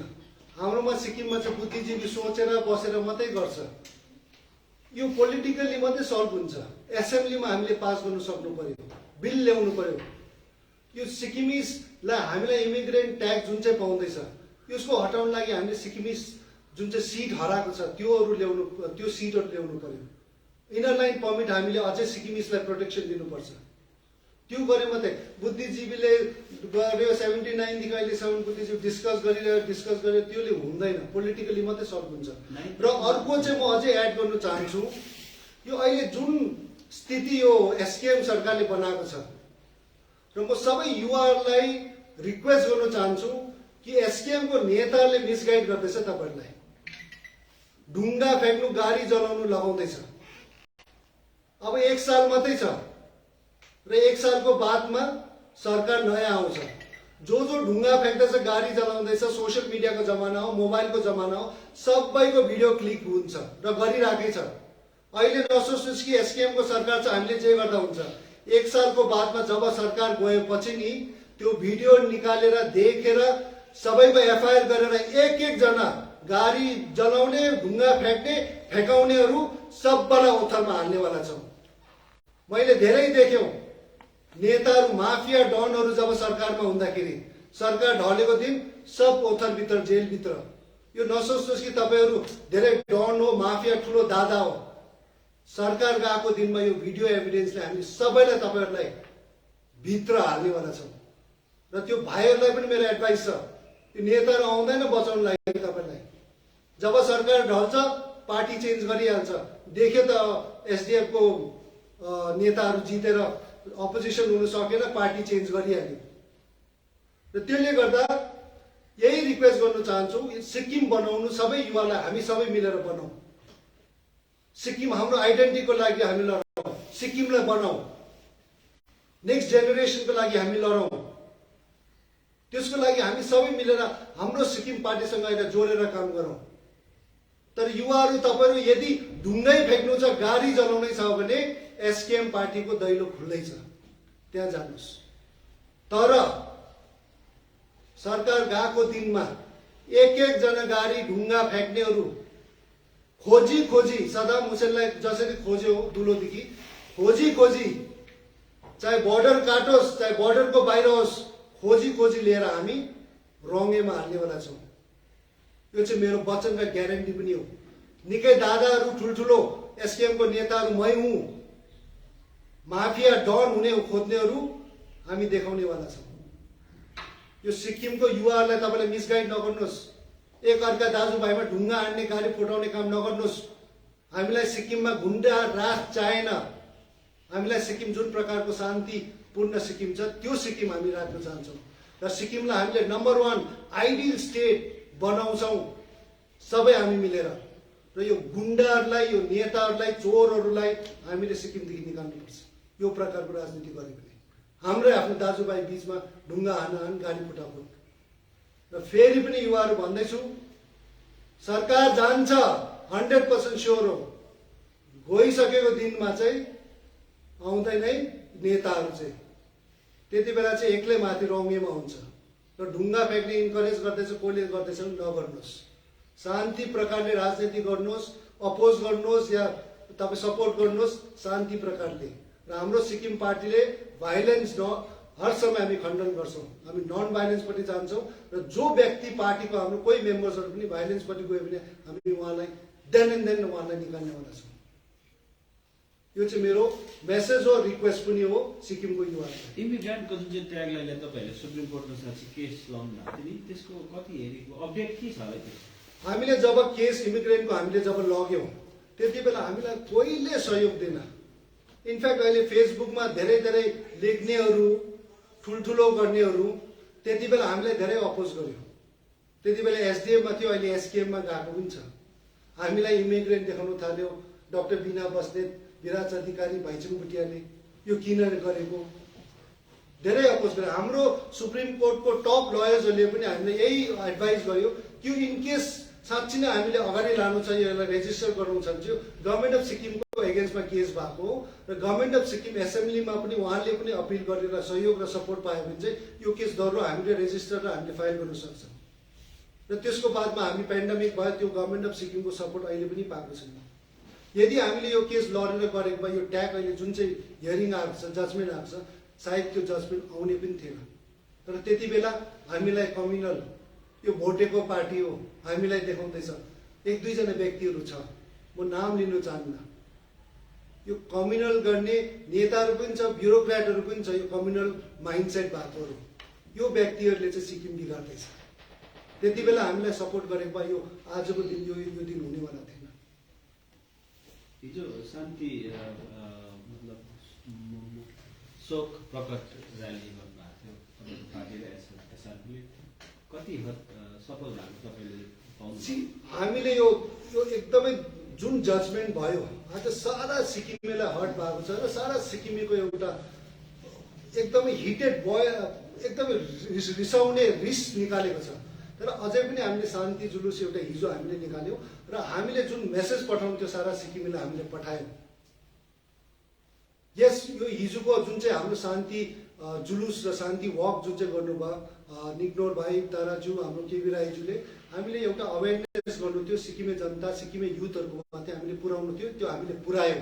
[SPEAKER 3] हाम्रोमा सिक्किममा चाहिँ बुद्धिजीवी सोचेर बसेर मात्रै गर्छ। यो पोलिटिकल्ली मात्रै सल्भ हुन्छ। एसेम्ब्लीमा हामीले पास गर्नु सक्नु पर्यो, बिल ल्याउनु पर्यो। यो सिक्किमिजलाई हामीलाई इमिग्रेन्ट ट्याक्स जुन चाहिँ पाउँदैछ यसको हटाउन लागि हामीले सिक्किमिज जुन चाहिँ सिट हराएको छ त्यो सिटहरू ल्याउनु पर्यो। इनर लाइन पर्मिट हामीले अझै सिक्किमिजलाई प्रोटेक्सन दिनुपर्छ। त्यो गरे मात्रै बुद्धिजीवीले गर्यो 79 देखि अहिलेसम्म बुद्धिजीवी डिस्कस गरेर त्योले हुँदैन। पोलिटिकली मात्रै सल्भ हुन्छ। र अर्को चाहिँ म अझै एड गर्न चाहन्छु, यो अहिले जुन स्थिति यो एसकेएम सरकारले बनाएको छ र म सबै युवाहरूलाई रिक्वेस्ट गर्न चाहन्छु कि एसकेएमको नेताहरूले मिसगाइड गर्दैछ तपाईहरुलाई। ढुङ्गा फ्याँक्नु, गाडी जलाउनु लगाउँदैछ। अब 1 साल मात्रै छ र 1 सालको बादमा सरकार नयाँ आउँछ। जो ढुङ्गा फ्याँक्दैछ, गाडी जलाउँदैछ, सोसियल मिडियाको जमाना हो, मोबाइलको जमाना हो, सबैको भिडियो क्लिक हुन्छ र गरिराकै छ। अहिले नसोच्नुहोस् कि एसकेएमको सरकार छ हामीले जे गर्दा हुन्छ। 1 सालको बादमा जब सरकार गएपछि नि त्यो भिडियो निकालेर देखेर सबैको एफआईआर गरेर एक जना गाडी जलाउने, ढुङ्गा फ्याँक्ने, फेकाउनेहरू सबैलाई ओथरमा हाल्नेवाला छौँ। मैले धेरै देख्यौँ नेताहरू, माफिया डनहरू जब सरकारमा हुँदाखेरि सरकार ढलेको दिन सब ओथरभित्र, जेलभित्र। यो नसोच्नुहोस् कि तपाईहरू धेरै डन हो, माफिया ठुलो दादा हो। सरकार गएको दिनमा यो भिडियो एभिडेन्सले हामी सबैलाई तपाईहरूलाई भित्र हाल्नेवाला छौँ। र त्यो भाइहरूलाई पनि मेरो एडभाइस छ, यो नेताहरू आउँदैन बचाउन लागि तपाईलाई। जब सरकार ढल्छ पार्टी चेन्ज गरिहाल्छ। देख्यो त एसडिएफको नेताहरू जितेर अपोजिसन हुन सकेन, पार्टी चेन्ज गरिहाल्यो। र त्यसले गर्दा यही रिक्वेस्ट गर्न चाहन्छु, सिक्किम बनाउनु सबै युवालाई हामी सबै मिलेर बनाऊ। सिक्किम हाम्रो आइडेन्टिटीको लागि हामी लडौँ, सिक्किमलाई बनाऊ, नेक्स्ट जेनेरेसनको लागि हामी लडौँ। त्यसको लागि हामी सबै मिलेर हाम्रो सिक्किम पार्टीसँग अहिले जोडेर काम गरौँ। तर युवाहरू तपाईहरु यदि ढुङ्गै फेक्नु छ, गाडी जलाउनै छ भने एसकेएम पार्टीको दैलो खुल्दै छ, त्यहाँ जानुहोस्। तर सरकार गएको दिनमा एक जना गाडी ढुङ्गा फ्याँक्नेहरू खोजी खोजी सदाम हुसेनलाई जसरी खोज्यो दुलोदेखि खोजी खोजी, चाहे बर्डर काटोस् चाहे बर्डरको बाहिर होस्, खोजी खोजी लिएर हामी रङ्गेमा हाल्नेवाला छौँ। यो चाहिँ मेरो वचन र ग्यारेन्टी पनि हो। निकै दादाहरू ठुल्ठुलो एसकेएमको नेताहरू मै हुँ, माफिया डन हुने खोज्नेहरू हामी देखाउनेवाला छौँ। यो सिक्किमको युवाहरूलाई तपाईँले मिसगाइड नगर्नुहोस्, एक अर्का दाजुभाइमा ढुङ्गा हान्ने गाडी फुटाउने काम नगर्नुहोस्। हामीलाई सिक्किममा गुन्डा राज चाहेन। हामीलाई सिक्किम जुन प्रकारको शान्तिपूर्ण सिक्किम छ त्यो सिक्किम हामी राख्न चाहन्छौँ र सिक्किमलाई हामीले नम्बर 1 आइडियल स्टेट बनाउँछौँ सबै हामी मिलेर। र यो गुन्डाहरूलाई, यो नेताहरूलाई, चोरहरूलाई हामीले सिक्किमदेखि निकाल्नुपर्छ। यो प्रकारको राजनीति गरे भने हाम्रै आफ्नो दाजुभाइ बीचमा ढुङ्गा हान गाडी फुटाफुट। र फेरि पनि युवाहरू भन्दैछु, सरकार जान्छ 100% स्योर हो। गइसकेको दिनमा चाहिँ आउँदैनै नेताहरू चाहिँ त्यति बेला चाहिँ एक्लै माथि रङ्गेमा हुन्छ र ढुङ्गा फ्याँक्ने इन्करेज गर्दैछ, कसले गर्दैछ नगर्नुहोस्। शान्ति प्रकारले राजनीति गर्नुहोस्, अपोज गर्नुहोस् या तपाईँ सपोर्ट गर्नुहोस् शान्ति प्रकारले। र हाम्रो सिक्किम पार्टीले भाइलेन्स हर समय हामी खण्डन गर्छौँ। हामी नन भाइलेन्सपट्टि जान्छौँ र जो व्यक्ति पार्टीको हाम्रो कोही मेम्बर्सहरू पनि भाइलेन्सपट्टि गयो भने हामी उहाँलाई देन एन्ड देन उहाँलाई निकाल्नेवाला छौँ। यो चाहिँ मेरो मेसेज हो, रिक्वेस्ट पनि हो सिक्किमको युवाहरूलाई।
[SPEAKER 5] इमिग्रेन्टको जुन चाहिँ ट्यागलाई लिएर तपाईँहरूले सुप्रिम कोर्टमा चाहिँ केस लड्नु भएको थियो नि, त्यसको कति हेरेको अपडेट के छ होला त्यो?
[SPEAKER 3] हामीले जब केस इमिग्रेन्टको हामीले जब लग्यौँ त्यति बेला हामीलाई कोहीले सहयोग दिएन। इनफ्याक्ट अहिले फेसबुकमा धेरै धेरै लेख्नेहरू, ठुल्ठुलो गर्नेहरू त्यति बेला हामीलाई धेरै अपोज गर्यो। त्यति बेला एसडिएममा थियो, अहिले एसकेएममा गएको पनि छ। हामीलाई इमिग्रेन्ट देखाउन थाल्यो। डाक्टर बिना बस्नेत, विराज अधिकारी, भाइचुङ भुटियाले यो किन गरेको धेरै अपोज गर्यो। हाम्रो सुप्रिम कोर्टको टप लयर्सहरूले पनि हामीले यही एडभाइस गर्यो कि इनकेस साँच्ची नै हामीले अगाडि लानु छ, यसलाई रेजिस्टर गराउनु छ भने गभर्मेन्ट अफ सिक्किमको एगेन्स्टमा केस भएको हो र गभर्मेन्ट अफ सिक्किम एसेम्ब्लीमा पनि उहाँले पनि अपिल गरेर सहयोग र सपोर्ट पायो भने चाहिँ यो केस दह्रो हामीले रेजिस्टर र हामीले फाइल गर्न सक्छौँ। र त्यसको बादमा हामी पेन्डेमिक भयो, त्यो गभर्मेन्ट अफ सिक्किमको सपोर्ट अहिले पनि पाएको छैन। यदि हामीले यो केस लडेर गरेको भए यो ट्याग अहिले जुन चाहिँ हियरिङ आएको छ, जजमेन्ट आएको छ, सायद त्यो जजमेन्ट आउने पनि थिएन। तर त्यति बेला हामीलाई कम्युनल, यो भोटेको पार्टी हो, हामीलाई देखाउँदैछ। 1-2 जना व्यक्तिहरू छ, म नाम लिनु चाहन्न। यो कम्युनल गर्ने नेताहरू पनि छ, ब्युरोक्रेटहरू पनि छ, यो कम्युनल माइन्डसेट भएकोहरू। यो व्यक्तिहरूले चाहिँ सिक्किम बिगार्दैछ। त्यति बेला हामीलाई सपोर्ट गरेको भए यो आजको दिन यो दिन हुनेवाला थिएन।
[SPEAKER 5] हिजो शान्ति मतलब शोक प्रकट र्याली गर्नुभएको थियो पार्टीले, एसआरपीले कति हद सफल भएको तपाईँले पाउनु?
[SPEAKER 3] हामीले यो एकदमै जुन जजमेन्ट भयो आज सारा सिक्किमेलाई हर्ट भएको छ र सारा सिक्किमेको एउटा एकदमै हिटेड भयो, एकदमै रिसाउने रिस निकालेको छ। तर अझै पनि हामीले शान्ति जुलुस एउटा हिजो हामीले निकाल्यौँ र हामीले जुन मेसेज पठाउँथ्यो सारा सिक्किमलाई हामीले पठायौँ। यस यो हिजोको जुन चाहिँ हाम्रो शान्ति जुलुस र शान्ति वक जुन चाहिँ गर्नुभयो निग्नोर भाइ, ताराजु, हाम्रो केबी राईज्यूले, हामीले एउटा अवेरनेस गर्नु थियो सिक्किमे जनता, सिक्किमे युथहरूको माथि हामीले पुर्याउनु थियो, त्यो हामीले पुर्यायौँ।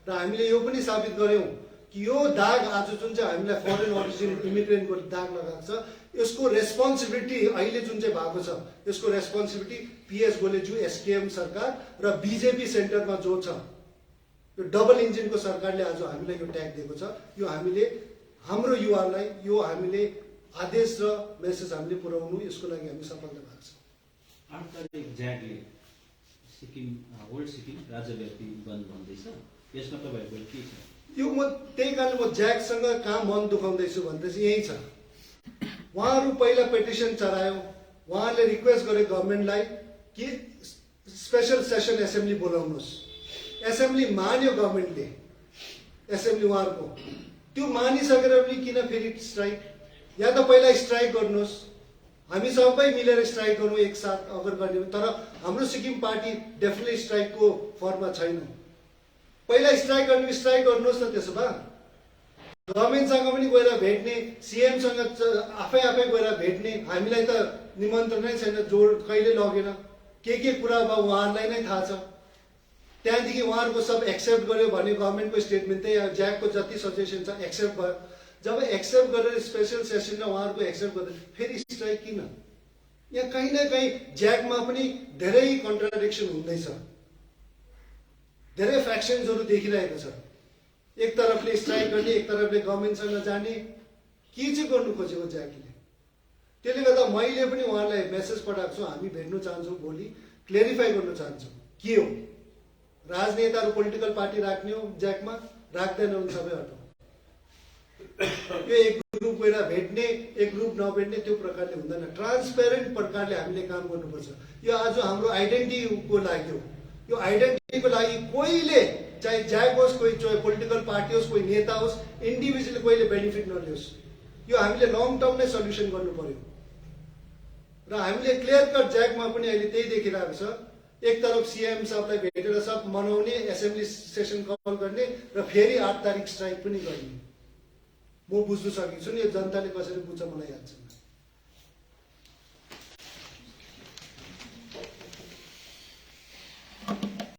[SPEAKER 3] र हामीले यो पनि साबित गऱ्यौँ कि यो दाग आज जुन चाहिँ हामीलाई फरेन ओरिजिन इमिग्रेन्टको दाग लगाएको छ, यसको रेस्पोन्सिबिलिटी अहिले जुन चाहिँ भएको छ, यसको रेस्पोन्सिबिलिटी पिएस गोलेज्यू, एसकेएम सरकार र बिजेपी सेन्टरमा जो छ, यो डबल इन्जिनको सरकारले आज हामीलाई यो ट्याग दिएको छ। यो हामीले हाम्रो युवाहरूलाई यो हामीले आदेश र मेसेज हामीले पुर्याउनु, यसको लागि हामी सफलता भएको छ।
[SPEAKER 5] 8 तारिक ज्यागले सिक्किम ओल्ड सिक्किम राज्यव्यापी बन्द भन्दैछ, यसमा तपाईँहरूको के छ?
[SPEAKER 3] यो म त्यही कारण म ज्याकसँग कहाँ मन दुखाउँदैछु भन्दै चाहिँ यही छ। उहाँहरू पहिला पेटिसन चढायो, उहाँले रिक्वेस्ट गरे गभर्मेन्टलाई कि स्पेसल सेसन एसेम्ब्ली बोलाउनुहोस्। एसेम्ब्ली मान्यो गभर्मेन्टले, एसेम्ब्ली उहाँहरूको त्यो मानिसकेर पनि किन फेरि स्ट्राइक? या त पहिला स्ट्राइक गर्नुहोस्, हामी सबै मिलेर स्ट्राइक गरौँ एकसाथ अगर गर्ने। तर हाम्रो सिक्किम पार्टी डेफिनेटली स्ट्राइकको फर्ममा छैन। पहिला स्ट्राइक गर्ने स्ट्राइक गर्नुहोस् न। त्यसो भए गभर्मेन्टसँग पनि गएर भेट्ने, सिएमसँग आफै गएर भेट्ने। हामीलाई त निमन्त्रणै छैन, जोड कहिले लगेन, के कुरा भयो उहाँहरूलाई नै थाहा छ। त्यहाँदेखि उहाँहरूको सब एक्सेप्ट गर्यो भने गभर्मेन्टको स्टेटमेन्ट त्यही ज्याकको जति सजेसन छ एक्सेप्ट भयो। जब एक्सेप्ट गरेर स्पेसल सेसनमा उहाँहरूको एक्सेप्ट गरेर फेरि स्ट्राइक किन? यहाँ कहीँ न कहीँ ज्याकमा पनि धेरै कन्ट्राडिक्सन हुँदैछ, धेरै फ्याक्सन्सहरू देखिरहेको छ। एक तरफले स्ट्राइक गर्ने, एक तरफले गभर्मेन्टसँग जाने, के चाहिँ गर्नु खोजेको ज्याकले? त्यसले गर्दा मैले पनि उहाँलाई मेसेज पठाएको छु, हामी भेट्न चाहन्छौँ, भोलि क्लियरिफाई गर्न चाहन्छौँ के हो। राजनेताहरू पोलिटिकल पार्टी राख्ने हो ज्याकमा, राख्दैन भने सबै हटाउँ। यो एक ग्रुप गएर भेट्ने, एक ग्रुप नभेट्ने, त्यो प्रकारले हुँदैन। ट्रान्सपेरेन्ट प्रकारले हामीले काम गर्नुपर्छ। यो आज हाम्रो आइडेन्टिटीको लागि हो। यो आइडेन्टिटीको लागि कोहीले, चाहे ज्याक होस्, कोही पोलिटिकल पार्टी होस्, कोही नेता होस्, इन्डिभिजुअली कोहीले बेनिफिट नलियोस्। यो हामीले लङ टर्म नै सल्युसन गर्नु पर्यो। र हामीले क्लियर कट ज्याकमा पनि अहिले त्यही देखिरहेको छ। एक तरफ सीएम साहबलाई भेटेर सब मनाउने, एसेम्ब्ली सेसन कल गर्ने र फेरि 8 तारिक स्ट्राइक पनि गर्ने। म बुझ्न सकेको छु नि, यो जनताले कसरी बुझ्छ मलाई याद छैन।